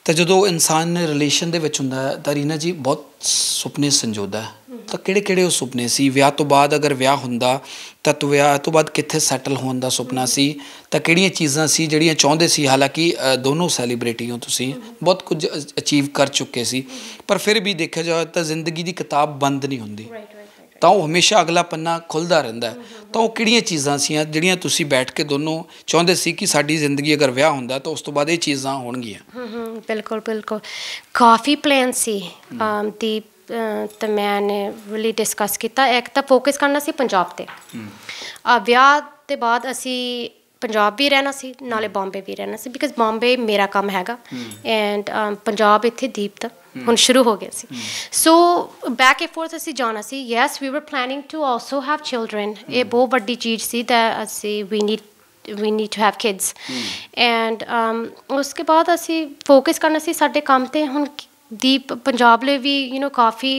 Speaker 1: ਤਾਂ ਜਦੋਂ ਇਨਸਾਨ ਰਿਲੇਸ਼ਨ ਦੇ ਵਿੱਚ ਹੁੰਦਾ ਹੈ ਤਾਂ ਰੀਨਾ ਜੀ ਬਹੁਤ ਸੁਪਨੇ ਸੰਜੋਦਾ ਹੈ। ਤਾਂ ਕਿਹੜੇ ਉਹ ਸੁਪਨੇ ਸੀ? ਵਿਆਹ ਤੋਂ ਬਾਅਦ ਅਗਰ ਵਿਆਹ ਹੁੰਦਾ ਤਾਂ ਵਿਆਹ ਤੋਂ ਬਾਅਦ ਕਿੱਥੇ ਸੈਟਲ ਹੋਣ ਦਾ ਸੁਪਨਾ ਸੀ? ਤਾਂ ਕਿਹੜੀਆਂ ਚੀਜ਼ਾਂ ਸੀ ਜਿਹੜੀਆਂ ਚਾਹੁੰਦੇ ਸੀ? ਹਾਲਾਂਕਿ ਦੋਨੋਂ ਸੈਲੀਬ੍ਰਿਟੀ ਹੋ ਤੁਸੀਂ, ਬਹੁਤ ਕੁਝ ਅਚੀਵ ਕਰ ਚੁੱਕੇ ਸੀ, ਪਰ ਫਿਰ ਵੀ ਦੇਖਿਆ ਜਾਵੇ ਤਾਂ ਜ਼ਿੰਦਗੀ ਦੀ ਕਿਤਾਬ ਬੰਦ ਨਹੀਂ ਹੁੰਦੀ, ਤਾਂ ਉਹ ਹਮੇਸ਼ਾ ਅਗਲਾ ਪੰਨਾ ਖੁੱਲ੍ਹਦਾ ਰਹਿੰਦਾ। ਤਾਂ ਉਹ ਕਿਹੜੀਆਂ ਚੀਜ਼ਾਂ ਸੀਆਂ ਜਿਹੜੀਆਂ ਤੁਸੀਂ ਬੈਠ ਕੇ ਦੋਨੋਂ ਚਾਹੁੰਦੇ ਸੀ ਕਿ ਸਾਡੀ ਜ਼ਿੰਦਗੀ ਅਗਰ ਵਿਆਹ ਹੁੰਦਾ ਤਾਂ ਉਸ ਤੋਂ ਬਾਅਦ ਇਹ ਚੀਜ਼ਾਂ ਹੋਣਗੀਆਂ?
Speaker 2: ਬਿਲਕੁਲ ਕਾਫੀ ਪਲਾਨ ਸੀ ਦੀਪ ਅਤੇ ਮੈਂ ਨੇ ਰੀਲੀ ਡਿਸਕਸ ਕੀਤਾ। ਇੱਕ ਤਾਂ ਫੋਕਸ ਕਰਨਾ ਸੀ ਪੰਜਾਬ 'ਤੇ। ਵਿਆਹ ਦੇ ਬਾਅਦ ਅਸੀਂ ਪੰਜਾਬ ਵੀ ਰਹਿਣਾ ਸੀ, ਨਾਲੇ ਬੰਬੇ ਵੀ ਰਹਿਣਾ ਸੀ, ਬਿਕਾਜ਼ ਬੰਬੇ ਮੇਰਾ ਕੰਮ ਹੈਗਾ ਐਂਡ ਪੰਜਾਬ ਇੱਥੇ ਦੀਪ ਦਾ ਹੁਣ ਸ਼ੁਰੂ ਹੋ ਗਿਆ ਸੀ। ਸੋ ਬੈਕ ਐਂਡ ਫੋਰਥ ਅਸੀਂ ਜਾਣਾ ਸੀ। Yes we were planning to also have children. ਇਹ ਬਹੁਤ ਵੱਡੀ ਚੀਜ਼ ਸੀ ਤਾਂ ਅਸੀਂ ਵੀ need we need to have kids and उसके बाद ਅਸੀਂ ਫੋਕਸ ਕਰਨਾ ਸੀ ਸਾਡੇ ਕੰਮ ਤੇ ਹੁਣ ਦੀਪ ਪੰਜਾਬ ਲਈ ਵੀ ਕਾਫੀ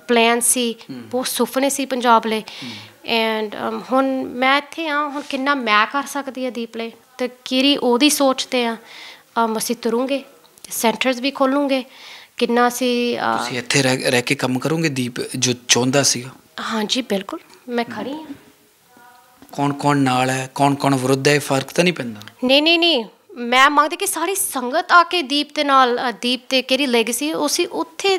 Speaker 2: ਪਲਾਨ ਸੀ ਬਹੁਤ ਸੁਪਨੇ ਸੀ ਪੰਜਾਬ ਲਈ ਐਂਡ ਹੁਣ ਮੈਂ ਇੱਥੇ ਆ ਹੁਣ ਕਿੰਨਾ ਮੈਂ ਕਰ ਸਕਦੀ ਹਾਂ ਦੀਪ ਲਈ ਤੇ ਕਿਹੜੀ ਉਹਦੀ ਸੋਚ ਤੇ ਆ ਅਸੀਂ ਤੁਰੂੰਗੇ ਸੈਂਟਰਸ ਵੀ ਖੋਲੂੰਗੇ ਕਿੰਨਾ ਅਸੀਂ
Speaker 1: ਤੁਸੀਂ ਇੱਥੇ ਰਹਿ ਕੇ ਕੰਮ ਕਰੋਗੇ ਦੀਪ ਜੋ ਚਾਹੁੰਦਾ ਸੀਗਾ
Speaker 2: ਹਾਂਜੀ ਬਿਲਕੁਲ ਮੈਂ ਖੜੀ ਹਾਂ
Speaker 1: ਕੌਣ ਕੌਣ ਨਾਲ ਹੈ ਕੌਣ ਵਿਰੁੱਧ ਹੈ ਫਰਕ ਤਾਂ ਨਹੀਂ ਪੈਂਦਾ
Speaker 2: ਨਹੀਂ ਮੈਂ ਮੰਗਦੀ ਕਿ ਸਾਰੀ ਸੰਗਤ ਆ ਕੇ ਦੀਪ ਦੇ ਨਾਲ ਦੀਪ ਤੇ ਕਿਹੜੀ ਲੈਗੇਸੀ ਉਸੇ ਉੱਥੇ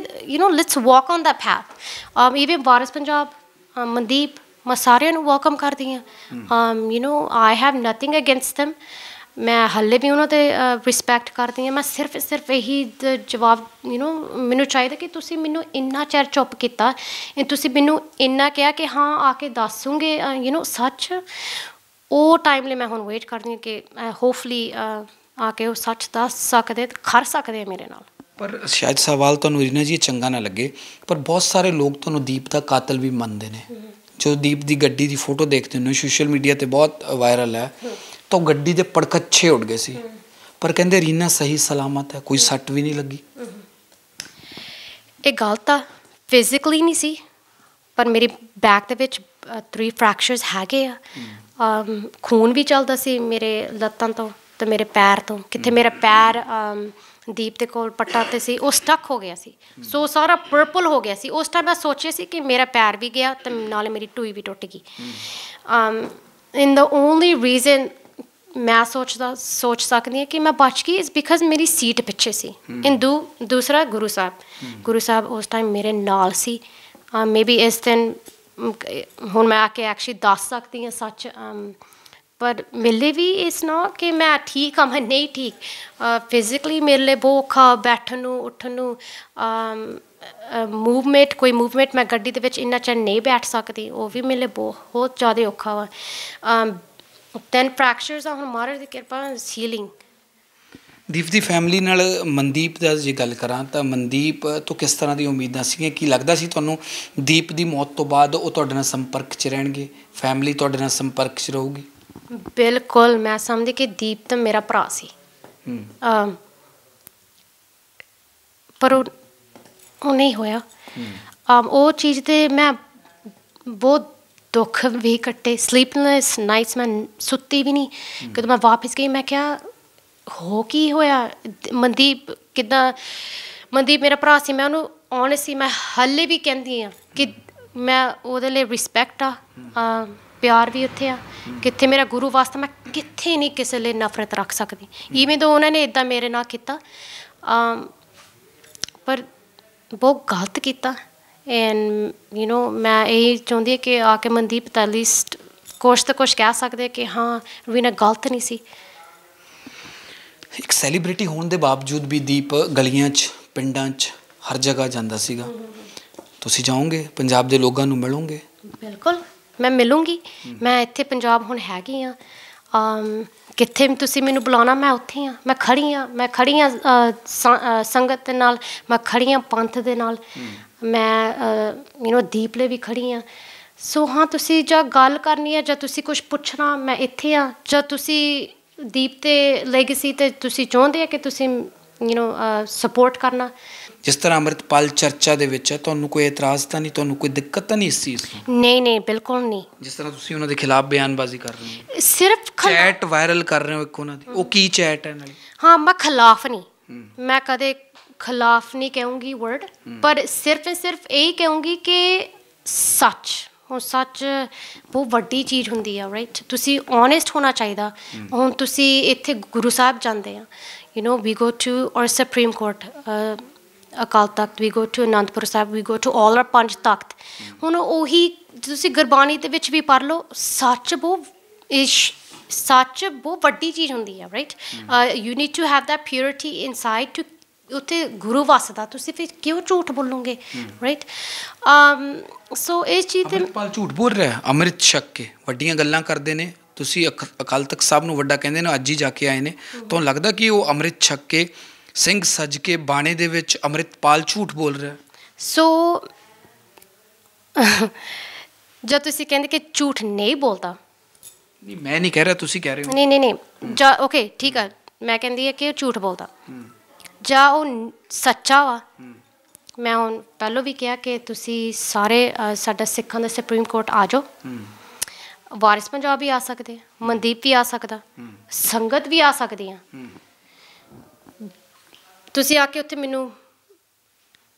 Speaker 2: let's walk on the path even Waris Punjab Mandeep ਮੈਂ ਸਾਰਿਆਂ ਨੂੰ ਵੈਲਕਮ ਕਰਦੀ ਹਾਂ I have nothing against them ਮੈਂ ਹਾਲੇ ਵੀ ਉਹਨਾਂ 'ਤੇ ਰਿਸਪੈਕਟ ਕਰਦੀ ਹਾਂ ਮੈਂ ਸਿਰਫ ਇਹੀ ਜਵਾਬ ਮੈਨੂੰ ਚਾਹੀਦਾ ਕਿ ਤੁਸੀਂ ਮੈਨੂੰ ਇੰਨਾ ਚਿਰ ਚੁੱਪ ਕੀਤਾ ਤੁਸੀਂ ਮੈਨੂੰ ਇੰਨਾ ਕਿਹਾ ਕਿ ਹਾਂ ਆ ਕੇ ਦੱਸੂਗੇ ਸੱਚ ਉਹ ਟਾਈਮ ਲਈ ਮੈਂ ਹੁਣ ਵੇਟ ਕਰਦੀ ਹਾਂ ਕਿ ਹੋਪਫੁਲੀ ਆ ਕੇ ਉਹ ਸੱਚ ਦੱਸ ਸਕਦੇ ਕਰ ਸਕਦੇ ਮੇਰੇ ਨਾਲ
Speaker 1: ਪਰ ਸ਼ਾਇਦ ਸਵਾਲ ਤੁਹਾਨੂੰ ਰੀਨਾ ਜੀ ਚੰਗਾ ਨਾ ਲੱਗੇ ਪਰ ਬਹੁਤ ਸਾਰੇ ਲੋਕ ਤੁਹਾਨੂੰ ਦੀਪ ਦਾ ਕਾਤਲ ਵੀ ਮੰਨਦੇ ਨੇ ਜੋ ਦੀਪ ਦੀ ਗੱਡੀ ਦੀ ਫੋਟੋ ਦੇਖਦੇ ਨੇ ਸੋਸ਼ਲ ਮੀਡੀਆ 'ਤੇ ਬਹੁਤ ਵਾਇਰਲ ਹੈ ਤਾਂ ਉਹ ਗੱਡੀ ਦੇ ਪੜਕੱਛੇ ਉੱਡ ਗਏ ਸੀ ਪਰ ਕਹਿੰਦੇ ਰੀਨਾ ਸਹੀ ਸਲਾਮਤ ਹੈ ਕੋਈ ਸੱਟ ਵੀ ਨਹੀਂ ਲੱਗੀ
Speaker 2: ਇਹ ਗੱਲ ਤਾਂ ਫਿਜ਼ੀਕਲੀ ਨਹੀਂ ਸੀ ਪਰ ਮੇਰੀ ਬੈਕ ਦੇ ਵਿੱਚ 3 ਫ੍ਰੈਕਚਰਸ ਹੈਗੇ ਆ ਖੂਨ ਵੀ ਚੱਲਦਾ ਸੀ ਮੇਰੇ ਲੱਤਾਂ ਤੋਂ ਅਤੇ ਮੇਰੇ ਪੈਰ ਤੋਂ ਕਿੱਥੇ ਮੇਰਾ ਪੈਰ ਦੀਪ ਦੇ ਕੋਲ ਪੱਟਾ 'ਤੇ ਸੀ ਉਹ ਸਟਕ ਹੋ ਗਿਆ ਸੀ ਸੋ ਸਾਰਾ ਪਰਪਲ ਹੋ ਗਿਆ ਸੀ ਉਸ ਟਾਈਮ ਮੈਂ ਸੋਚਿਆ ਸੀ ਕਿ ਮੇਰਾ ਪੈਰ ਵੀ ਗਿਆ ਅਤੇ ਨਾਲੇ ਮੇਰੀ ਟੂਈ ਵੀ ਟੁੱਟ ਗਈ ਇਨ ਦਾ ਓਨਲੀ ਰੀਜ਼ਨ ਮੈਂ ਸੋਚ ਸਕਦੀ ਹਾਂ ਕਿ ਮੈਂ ਬਚ ਗਈ ਇਜ਼ ਬਿਕਾਜ਼ ਮੇਰੀ ਸੀਟ ਪਿੱਛੇ ਸੀ ਦੂਸਰਾ ਗੁਰੂ ਸਾਹਿਬ ਉਸ ਟਾਈਮ ਮੇਰੇ ਨਾਲ ਸੀ ਮੇਬੀ ਇਸ ਦਿਨ ਹੁਣ ਮੈਂ ਆ ਕੇ ਐਕਚੁਅਲੀ ਦੱਸ ਸਕਦੀ ਹਾਂ ਸੱਚ ਪਰ ਮੇਰੇ ਵੀ ਇਸ ਨਾ ਕਿ ਮੈਂ ਠੀਕ ਹਾਂ ਮੈਂ ਨਹੀਂ ਠੀਕ ਫਿਜ਼ੀਕਲੀ ਮੇਰੇ ਲਈ ਬਹੁਤ ਔਖਾ ਬੈਠਣ ਨੂੰ ਉੱਠਣ ਨੂੰ ਕੋਈ ਮੂਵਮੈਂਟ ਮੈਂ ਗੱਡੀ ਦੇ ਵਿੱਚ ਇੰਨਾ ਚਿਰ ਨਹੀਂ ਬੈਠ ਸਕਦੀ ਉਹ ਵੀ ਮੇਰੇ ਲਈ ਬਹੁਤ ਜ਼ਿਆਦਾ ਔਖਾ ਵਾ 10 ਫ੍ਰੈਕਚਰਸ ਆ ਹੁਣ ਮਹਾਰਾਜ ਦੀ ਕਿਰਪਾ ਹੀਲਿੰਗ
Speaker 1: ਦੀਪ ਦੀ ਫੈਮਿਲੀ ਨਾਲ ਮਨਦੀਪ ਦਾ ਜੇ ਗੱਲ ਕਰਾਂ ਤਾਂ ਮਨਦੀਪ ਤੋਂ ਕਿਸ ਤਰ੍ਹਾਂ ਦੀ ਉਮੀਦਾਂ ਸੀਗੀਆਂ ਕੀ ਲੱਗਦਾ ਸੀ ਤੁਹਾਨੂੰ ਦੀਪ ਦੀ ਮੌਤ ਤੋਂ ਬਾਅਦ ਉਹ ਤੁਹਾਡੇ ਨਾਲ ਸੰਪਰਕ 'ਚ ਰਹਿਣਗੇ ਫੈਮਿਲੀ ਤੁਹਾਡੇ ਨਾਲ ਸੰਪਰਕ 'ਚ ਰਹੂਗੀ
Speaker 2: ਬਿਲਕੁਲ ਮੈਂ ਸਮਝਦੀ ਕਿ ਦੀਪ ਤਾਂ ਮੇਰਾ ਭਰਾ ਸੀ ਪਰ ਉਹ ਨਹੀਂ ਹੋਇਆ ਉਹ ਚੀਜ਼ 'ਤੇ ਮੈਂ ਬਹੁਤ ਦੁੱਖ ਵੀ ਕੱਟੇ ਸਲੀਪਲੈਸ ਨਾਈਟਸ ਮੈਂ ਸੁੱਤੀ ਵੀ ਨਹੀਂ ਕਦੋਂ ਮੈਂ ਵਾਪਸ ਗਈ ਮੈਂ ਕਿਹਾ ਹੋ ਕੀ ਹੋਇਆ ਮਨਦੀਪ ਕਿੱਦਾਂ ਮਨਦੀਪ ਮੇਰਾ ਭਰਾ ਸੀ ਮੈਂ ਉਹਨੂੰ ਔਨੈਸਟ ਸੀ ਮੈਂ ਹਾਲੇ ਵੀ ਕਹਿੰਦੀ ਹਾਂ ਕਿ ਮੈਂ ਉਹਦੇ ਲਈ ਰਿਸਪੈਕਟ ਆ ਪਿਆਰ ਵੀ ਉੱਥੇ ਆ ਕਿੱਥੇ ਮੇਰਾ ਗੁਰੂ ਵਾਸਤੇ ਮੈਂ ਕਿੱਥੇ ਨਹੀਂ ਕਿਸੇ ਲਈ ਨਫ਼ਰਤ ਰੱਖ ਸਕਦੀ ਈਵਨ ਤੋਂ ਉਹਨਾਂ ਨੇ ਇੱਦਾਂ ਮੇਰੇ ਨਾਲ ਕੀਤਾ ਪਰ ਬਹੁਤ ਗਲਤ ਕੀਤਾ ਐਂਡ ਮੈਂ ਇਹ ਚਾਹੁੰਦੀ ਹਾਂ ਕਿ ਆ ਕੇ ਮਨਦੀਪ ਤਾਂ ਐਟਲੀਸਟ ਕੁਛ ਤਾਂ ਕੁਛ ਕਹਿ ਸਕਦੇ ਕਿ ਹਾਂ ਰੀਨਾ ਗਲਤ ਨਹੀਂ ਸੀ
Speaker 1: ਇੱਕ ਸੈਲੀਬ੍ਰਿਟੀ ਹੋਣ ਦੇ ਬਾਵਜੂਦ ਵੀ ਦੀਪ ਗਲੀਆਂ 'ਚ ਪਿੰਡਾਂ 'ਚ ਹਰ ਜਗ੍ਹਾ ਜਾਂਦਾ ਸੀਗਾ ਤੁਸੀਂ ਜਾਓਗੇ ਪੰਜਾਬ ਦੇ ਲੋਕਾਂ ਨੂੰ ਮਿਲੋਗੇ
Speaker 2: ਬਿਲਕੁਲ ਮੈਂ ਮਿਲੂੰਗੀ ਮੈਂ ਇੱਥੇ ਪੰਜਾਬ ਹੁਣ ਹੈਗੀ ਹਾਂ ਕਿੱਥੇ ਤੁਸੀਂ ਮੈਨੂੰ ਬੁਲਾਉਣਾ ਮੈਂ ਉੱਥੇ ਹਾਂ ਮੈਂ ਖੜੀ ਹਾਂ ਸੰਗਤ ਦੇ ਨਾਲ ਮੈਂ ਖੜੀ ਹਾਂ ਪੰਥ ਦੇ ਨਾਲ ਮੈਂ ਦੀਪ ਲਈ ਵੀ ਖੜੀ ਹਾਂ ਸੋ ਹਾਂ ਤੁਸੀਂ ਜਾਂ ਗੱਲ ਕਰਨੀ ਹੈ ਜਾਂ ਤੁਸੀਂ ਕੁਛ ਪੁੱਛਣਾ ਮੈਂ ਇੱਥੇ ਹਾਂ ਜਾਂ ਤੁਸੀਂ ਦੀਪ 'ਤੇ ਲੈਗੇਸੀ 'ਤੇ ਤੁਸੀਂ ਚਾਹੁੰਦੇ ਆ ਕਿ ਤੁਸੀਂ ਸਪੋਰਟ ਕਰਨਾ
Speaker 1: ਜਿਸ ਤਰ੍ਹਾਂ ਅੰਮ੍ਰਿਤਪਾਲ ਚਰਚਾ ਦੇ ਵਿੱਚ ਹੈ ਤੁਹਾਨੂੰ ਕੋਈ ਇਤਰਾਜ਼ ਤਾਂ ਨਹੀਂ ਤੁਹਾਨੂੰ ਕੋਈ ਦਿੱਕਤ ਤਾਂ ਨਹੀਂ ਇਸ ਚੀਜ਼ ਤੋਂ
Speaker 2: ਨਹੀਂ ਬਿਲਕੁਲ ਨਹੀਂ ਜਿਸ
Speaker 1: ਤਰ੍ਹਾਂ ਤੁਸੀਂ ਉਹਨਾਂ ਦੇ ਖਿਲਾਫ ਬਿਆਨਬਾਜ਼ੀ ਕਰ ਰਹੇ ਹੋ
Speaker 2: ਸਿਰਫ
Speaker 1: ਚੈਟ ਵਾਇਰਲ ਕਰ ਰਹੇ ਹੋ ਇੱਕ ਉਹਨਾਂ ਦੀ ਉਹ ਕੀ ਚੈਟ ਹੈ ਨਾਲੇ ਮੈਂ
Speaker 2: ਖਿਲਾਫ ਨਹੀਂ ਮੈਂ ਕਦੇ ਖਿਲਾਫ ਨਹੀਂ ਕਹੂੰਗੀ ਵਰਡ ਪਰ ਸਿਰਫ ਇਹੀ ਕਹੂੰਗੀ ਕਿ ਸੱਚ ਹੁਣ ਸੱਚ ਬਹੁਤ ਵੱਡੀ ਚੀਜ਼ ਹੁੰਦੀ ਆ ਰਾਈਟ ਤੁਸੀਂ ਓਨੈਸਟ ਹੋਣਾ ਚਾਹੀਦਾ ਹੁਣ ਤੁਸੀਂ ਇੱਥੇ ਗੁਰੂ ਸਾਹਿਬ ਜਾਂਦੇ ਆ we go to our Supreme Court Akal Takht we go to Anandpur Sahib we go to all our ਪੰਜ ਤਖਤ ਹੁਣ ਉਹੀ ਤੁਸੀਂ ਗੁਰਬਾਣੀ ਦੇ ਵਿੱਚ ਵੀ ਪੜ੍ਹ ਲਓ ਸੱਚ ਬਹੁਤ ਵੱਡੀ ਚੀਜ਼ ਹੁੰਦੀ ਆ right you need to have that purity inside to ਉੱਥੇ ਗੁਰੂ ਵਸਦਾ ਤੁਸੀਂ ਫਿਰ ਕਿਉਂ ਝੂਠ ਬੋਲੋਗੇ ਰਾਈਟ ਸੋ ਇਸ ਚੀਜ਼ 'ਤੇ
Speaker 1: ਅੰਮ੍ਰਿਤਪਾਲ ਝੂਠ ਬੋਲ ਰਿਹਾ ਅੰਮ੍ਰਿਤ ਛਕ ਕੇ ਵੱਡੀਆਂ ਗੱਲਾਂ ਕਰਦੇ ਨੇ ਤੁਸੀਂ ਅਕਾਲ ਤਖਤ ਸਾਹਿਬ ਨੂੰ ਵੱਡਾ ਕਹਿੰਦੇ ਨੇ ਅੱਜ ਹੀ ਜਾ ਕੇ ਆਏ ਨੇ ਤੁਹਾਨੂੰ ਲੱਗਦਾ ਕਿ ਉਹ ਅੰਮ੍ਰਿਤ ਛਕ ਕੇ ਸਿੰਘ ਸੱਜ ਕੇ ਬਾਣੇ ਦੇ ਵਿੱਚ ਅੰਮ੍ਰਿਤਪਾਲ ਝੂਠ ਬੋਲ ਰਿਹਾ
Speaker 2: ਸੋ ਜਦ ਤੁਸੀਂ ਕਹਿੰਦੇ ਕਿ ਝੂਠ ਨਹੀਂ ਬੋਲਦਾ
Speaker 1: ਨਹੀਂ ਮੈਂ ਨਹੀਂ ਕਹਿ ਰਿਹਾ, ਤੁਸੀਂ ਕਹਿ ਰਹੇ ਹੋ।
Speaker 2: ਨਹੀਂ ਜਾਂ ਓਕੇ ਠੀਕ ਆ, ਮੈਂ ਕਹਿੰਦੀ ਹਾਂ ਕਿ ਉਹ ਝੂਠ ਬੋਲਦਾ ਜਾਂ ਉਹ ਸੱਚਾ ਵਾ। ਮੈਂ ਹੁਣ ਪਹਿਲਾਂ ਵੀ ਕਿਹਾ ਕਿ ਤੁਸੀਂ ਸਾਰੇ ਸਾਡਾ ਸਿੱਖਾਂ ਦਾ ਸੁਪਰੀਮ ਕੋਰਟ ਆ ਜਾਓ। ਵਾਰਿਸ ਪੰਜਾਬ ਵੀ ਆ ਸਕਦੇ, ਮਨਦੀਪ ਵੀ ਆ ਸਕਦਾ, ਸੰਗਤ ਵੀ ਆ ਸਕਦੀ ਆ। ਤੁਸੀਂ ਆ ਕੇ ਉੱਥੇ ਮੈਨੂੰ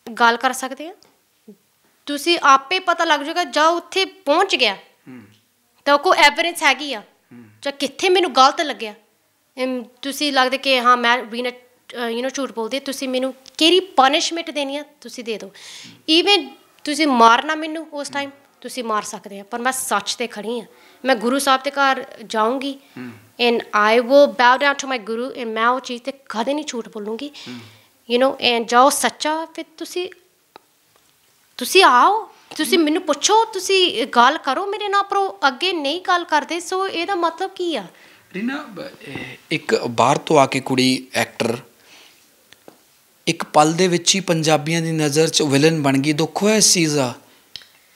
Speaker 2: ਗੱਲ ਕਰ ਸਕਦੇ ਆ। ਤੁਸੀਂ ਆਪੇ ਪਤਾ ਲੱਗ ਜਾਊਗਾ ਜਾਂ ਉੱਥੇ ਪਹੁੰਚ ਗਿਆ ਤਾਂ ਕੋਈ ਐਵੀਡੈਂਸ ਹੈਗੀ ਆ ਜਾਂ ਕਿੱਥੇ ਮੈਨੂੰ ਗਲਤ ਲੱਗਿਆ। ਤੁਸੀਂ ਲੱਗਦੇ ਕਿ ਹਾਂ ਮੈਂ ਰੀਨਾ ਝੂਠ ਬੋਲਦੀ, ਤੁਸੀਂ ਮੈਨੂੰ ਕਿਹੜੀ ਪਨਿਸ਼ਮੈਂਟ ਦੇਣੀ ਆ ਤੁਸੀਂ ਦੇ ਦਿਓ। ਈਵਨ ਤੁਸੀਂ ਮਾਰਨਾ ਮੈਨੂੰ ਉਸ ਟਾਈਮ ਤੁਸੀਂ ਮਾਰ ਸਕਦੇ ਆ, ਪਰ ਮੈਂ ਸੱਚ 'ਤੇ ਖੜੀ ਹਾਂ। ਮੈਂ ਗੁਰੂ ਸਾਹਿਬ ਦੇ ਘਰ ਜਾਊਂਗੀ and I will bow down to my Guru and ਮੈਂ ਉਹ ਚੀਜ਼ 'ਤੇ ਕਦੇ ਨਹੀਂ ਝੂਠ ਬੋਲੂੰਗੀ। ਐਂਡ ਜਾਓ ਸੱਚਾ, ਫਿਰ ਤੁਸੀਂ ਆਓ, ਤੁਸੀਂ ਮੈਨੂੰ ਪੁੱਛੋ, ਤੁਸੀਂ ਗੱਲ ਕਰੋ ਮੇਰੇ ਨਾਲ, ਪਰ ਉਹ ਅੱਗੇ ਨਹੀਂ ਗੱਲ ਕਰਦੇ। ਸੋ ਇਹਦਾ ਮਤਲਬ ਕੀ ਆ?
Speaker 1: ਰੀਨਾ, ਇੱਕ ਬਾਹਰ ਤੋਂ ਆ ਕੇ ਕੁੜੀ ਐਕਟਰ ਇੱਕ ਪਲ ਦੇ ਵਿੱਚ ਹੀ ਪੰਜਾਬੀਆਂ ਦੀ ਨਜ਼ਰ 'ਚ ਵਿਲਨ ਬਣ ਗਈ। ਦੁੱਖ ਹੋਇਆ ਇਸ ਚੀਜ਼ ਦਾ।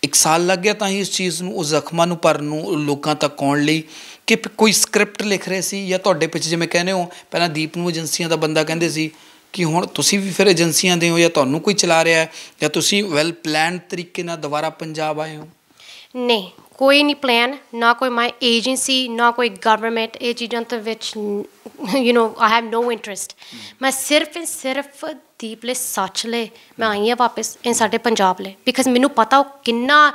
Speaker 1: 1 ਸਾਲ ਲੱਗ ਗਿਆ ਤਾਂ ਹੀ ਇਸ ਚੀਜ਼ ਨੂੰ, ਉਸ ਜ਼ਖਮਾਂ ਨੂੰ ਭਰਨ ਨੂੰ, ਲੋਕਾਂ ਤੱਕ ਆਉਣ ਲਈ, ਕਿ ਕੋਈ ਸਕ੍ਰਿਪਟ ਲਿਖ ਰਹੇ ਸੀ ਜਾਂ ਤੁਹਾਡੇ ਪਿੱਛੇ ਜਿਵੇਂ ਕਹਿੰਦੇ ਹੋ ਪਹਿਲਾਂ ਦੀਪ ਨੂੰ ਏਜੰਸੀਆਂ ਦਾ ਬੰਦਾ ਕਹਿੰਦੇ ਸੀ ਕਿ ਹੁਣ ਤੁਸੀਂ ਵੀ ਫਿਰ ਏਜੰਸੀਆਂ ਦੇ ਹੋ ਜਾਂ ਤੁਹਾਨੂੰ ਕੋਈ ਚਲਾ ਰਿਹਾ ਹੈ ਜਾਂ ਤੁਸੀਂ ਵੈਲ ਪਲੈਨ ਤਰੀਕੇ ਨਾਲ ਦੁਬਾਰਾ ਪੰਜਾਬ ਆਏ ਹੋ?
Speaker 2: ਨਹੀਂ, ਕੋਈ ਨਹੀਂ ਪਲਾਨ, ਨਾ ਕੋਈ ਮਾਈ ਏਜੰਸੀ, ਨਾ ਕੋਈ ਗਵਰਨਮੈਂਟ। ਇਹ ਚੀਜ਼ਾਂ ਦੇ ਵਿੱਚ ਆਈ ਹੈਵ ਨੋ ਇੰਟਰਸਟ। ਮੈਂ ਸਿਰਫ ਦੀਪ ਲਈ ਸੱਚ ਲਈ ਮੈਂ ਆਈ ਹਾਂ ਵਾਪਸ ਸਾਡੇ ਪੰਜਾਬ ਲਈ, ਬਿਕਾਜ਼ ਮੈਨੂੰ ਪਤਾ ਉਹ ਕਿੰਨਾ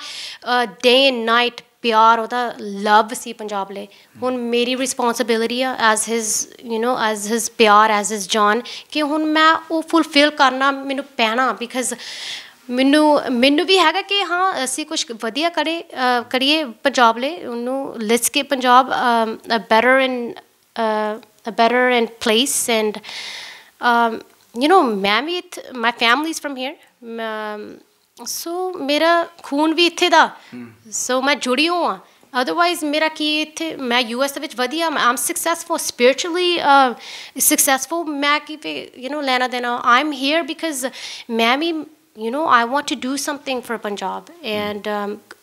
Speaker 2: ਡੇ ਐਂਡ ਨਾਈਟ ਪਿਆਰ ਉਹਦਾ ਲਵ ਸੀ ਪੰਜਾਬ ਲਈ। ਹੁਣ ਮੇਰੀ ਰਿਸਪੋਂਸੀਬਿਲਿਟੀ ਆ ਐਜ਼ ਹਿਜ਼ ਪਿਆਰ, ਐਜ਼ ਹਿਜ਼ ਜਾਨ, ਕਿ ਹੁਣ ਮੈਂ ਉਹ ਫੁਲਫਿਲ ਕਰਨਾ ਮੈਨੂੰ ਪੈਣਾ। ਬਿਕਾਜ਼ ਮੈਨੂੰ ਵੀ ਹੈਗਾ ਕਿ ਹਾਂ ਅਸੀਂ ਕੁਛ ਵਧੀਆ ਕਰੀਏ ਪੰਜਾਬ ਲਈ। ਉਹਨੂੰ ਲਿਟਸ ਕੇ Punjab better and place and ਮੈਂ ਵੀ my family is from here, ਸੋ ਮੇਰਾ ਖੂਨ ਵੀ ਇੱਥੇ ਦਾ, ਸੋ ਮੈਂ ਜੁੜੀ ਹਾਂ। ਅਦਰਵਾਈਜ਼ ਮੇਰਾ ਕੀ ਇੱਥੇ, ਮੈਂ US ਦੇ ਵਿੱਚ ਵਧੀਆ, ਆਮ ਸਕਸੈਸਫੁਲ, ਸਪਿਰਿਚੁਅਲੀ ਸਕਸੈਸਫੁਲ, ਮੈਂ ਕੀ ਲੈਣਾ ਦੇਣਾ। ਆਈ ਐਮ ਹੇਅਰ ਬਿਕਾਜ਼ ਮੈਂ ਵੀ I want to do something for Punjab and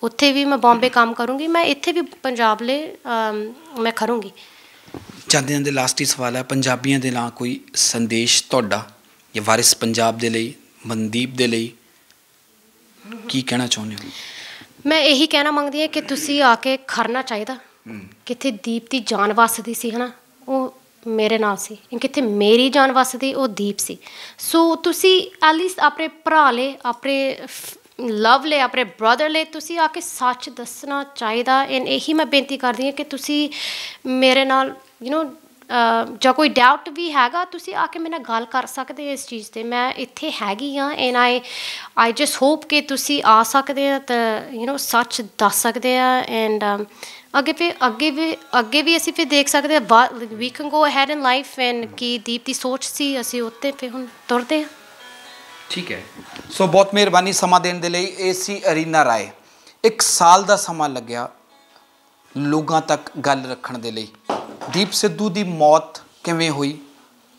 Speaker 2: ਉੱਥੇ ਵੀ ਮੈਂ ਬੰਬੇ ਕੰਮ ਕਰੂੰਗੀ, ਮੈਂ ਇੱਥੇ ਵੀ ਪੰਜਾਬ ਲਈ ਮੈਂ ਕਰੂੰਗੀ।
Speaker 1: ਜਾਂਦੇ ਜਾਂਦੇ ਲਾਸਟ ਹੀ ਸਵਾਲ ਹੈ, ਪੰਜਾਬੀਆਂ ਦੇ ਨਾਲ ਕੋਈ ਸੰਦੇਸ਼ ਤੁਹਾਡਾ ਜਾਂ ਵਾਰਿਸ ਪੰਜਾਬ ਦੇ ਲਈ, ਮਨਦੀਪ ਦੇ ਲਈ ਕੀ ਕਹਿਣਾ ਚਾਹੁੰਦੇ ਹੋ?
Speaker 2: ਮੈਂ ਇਹੀ ਕਹਿਣਾ ਮੰਗਦੀ ਹਾਂ ਕਿ ਤੁਸੀਂ ਆ ਕੇ ਖੜਨਾ ਚਾਹੀਦਾ। ਕਿੱਥੇ ਦੀਪ ਦੀ ਜਾਨ ਵੱਸਦੀ ਸੀ ਹੈ ਨਾ, ਉਹ ਮੇਰੇ ਨਾਲ ਸੀ। ਕਿੱਥੇ ਮੇਰੀ ਜਾਨ ਵੱਸਦੀ ਉਹ ਦੀਪ ਸੀ। ਸੋ ਤੁਸੀਂ ਐਟਲੀਸਟ ਆਪਣੇ ਭਰਾ ਲਈ, ਆਪਣੇ ਲਵ ਲਈ, ਆਪਣੇ ਬ੍ਰਦਰ ਲਈ ਤੁਸੀਂ ਆ ਕੇ ਸੱਚ ਦੱਸਣਾ ਚਾਹੀਦਾ। ਐਂਡ ਇਹੀ ਮੈਂ ਬੇਨਤੀ ਕਰਦੀ ਹਾਂ ਕਿ ਤੁਸੀਂ ਮੇਰੇ ਨਾਲ ਜਾਂ ਕੋਈ ਡਾਊਟ ਵੀ ਹੈਗਾ ਤੁਸੀਂ ਆ ਕੇ ਮੇਰੇ ਨਾਲ ਗੱਲ ਕਰ ਸਕਦੇ ਹੋ ਇਸ ਚੀਜ਼ 'ਤੇ। ਮੈਂ ਇੱਥੇ ਹੈਗੀ ਹਾਂ ਐਂਡ ਆਈ ਜਸਟ ਹੋਪ ਕਿ ਤੁਸੀਂ ਆ ਸਕਦੇ ਆ ਤਾਂ ਸੱਚ ਦੱਸ ਸਕਦੇ ਆ। ਐਂਡ ਅੱਗੇ ਵੀ ਅਸੀਂ ਫਿਰ ਦੇਖ ਸਕਦੇ ਹਾਂ, we can go ahead in life. And ਕੀ ਦੀਪ ਦੀ ਸੋਚ ਸੀ ਅਸੀਂ ਉੱਤੇ ਫਿਰ ਹੁਣ ਤੁਰਦੇ ਹਾਂ।
Speaker 1: ਠੀਕ ਹੈ, ਸੋ ਬਹੁਤ ਮਿਹਰਬਾਨੀ ਸਮਾਂ ਦੇਣ ਦੇ ਲਈ। ਇਹ ਸੀ ਰੀਨਾ ਰਾਏ। 1 ਸਾਲ ਦਾ ਸਮਾਂ ਲੱਗਿਆ ਲੋਕਾਂ ਤੱਕ ਗੱਲ ਰੱਖਣ ਦੇ ਲਈ। ਦੀਪ ਸਿੱਧੂ ਦੀ ਮੌਤ ਕਿਵੇਂ ਹੋਈ,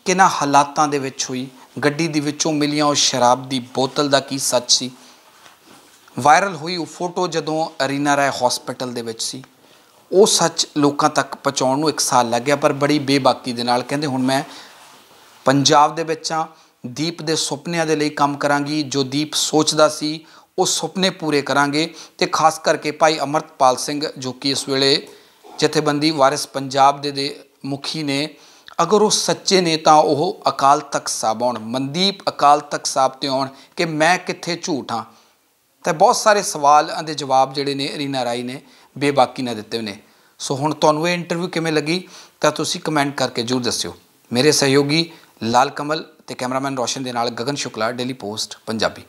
Speaker 1: ਕਿਹਨਾਂ ਹਾਲਾਤਾਂ ਦੇ ਵਿੱਚ ਹੋਈ, ਗੱਡੀ ਦੇ ਵਿੱਚੋਂ ਮਿਲੀਆਂ ਉਹ ਸ਼ਰਾਬ ਦੀ ਬੋਤਲ ਦਾ ਕੀ ਸੱਚ ਸੀ, ਵਾਇਰਲ ਹੋਈ ਉਹ ਫੋਟੋ ਜਦੋਂ ਰੀਨਾ ਰਾਏ ਹਸਪੀਟਲ ਦੇ ਵਿੱਚ ਸੀ, ਉਹ ਸੱਚ ਲੋਕਾਂ ਤੱਕ ਪਹੁੰਚਾਉਣ ਨੂੰ 1 ਸਾਲ ਲੱਗ ਗਿਆ। ਪਰ ਬੜੀ ਬੇਬਾਕੀ ਦੇ ਨਾਲ ਕਹਿੰਦੇ ਹੁਣ ਮੈਂ ਪੰਜਾਬ ਦੇ ਵਿੱਚ ਹਾਂ, ਦੀਪ ਦੇ ਸੁਪਨਿਆਂ ਦੇ ਲਈ ਕੰਮ ਕਰਾਂਗੀ। ਜੋ ਦੀਪ ਸੋਚਦਾ ਸੀ ਉਹ ਸੁਪਨੇ ਪੂਰੇ ਕਰਾਂਗੇ। ਅਤੇ ਖਾਸ ਕਰਕੇ ਭਾਈ ਅਮਰਤਪਾਲ ਸਿੰਘ ਜੋ ਕਿ ਇਸ ਵੇਲੇ ਜਥੇਬੰਦੀ ਵਾਰਿਸ ਪੰਜਾਬ ਦੇ ਮੁਖੀ ਨੇ, ਅਗਰ ਉਹ ਸੱਚੇ ਨੇ ਤਾਂ ਉਹ ਅਕਾਲ ਤਖਤ ਸਾਹਿਬ ਆਉਣ, ਮਨਦੀਪ ਅਕਾਲ ਤਖਤ ਸਾਹਿਬ 'ਤੇ ਆਉਣ ਕਿ ਮੈਂ ਕਿੱਥੇ ਝੂਠ ਹਾਂ। ਤਾਂ ਬਹੁਤ ਸਾਰੇ ਸਵਾਲਾਂ ਦੇ ਜਵਾਬ ਜਿਹੜੇ ਨੇ ਰੀਨਾ ਰਾਏ ਨੇ ਬੇਬਾਕੀ ਨਾਲ ਦਿੱਤੇ ਨੇ। ਸੋ ਹੁਣ ਤੁਹਾਨੂੰ ਇਹ ਇੰਟਰਵਿਊ ਕਿਵੇਂ ਲੱਗੀ ਤਾਂ ਤੁਸੀਂ ਕਮੈਂਟ ਕਰਕੇ ਜ਼ਰੂਰ ਦੱਸਿਓ। ਮੇਰੇ ਸਹਿਯੋਗੀ ਲਾਲ ਕਮਲ ਅਤੇ ਕੈਮਰਾਮੈਨ ਰੋਸ਼ਨ ਦੇ ਨਾਲ ਗਗਨ ਸ਼ੁਕਲਾ, ਡੇਲੀ ਪੋਸਟ ਪੰਜਾਬੀ।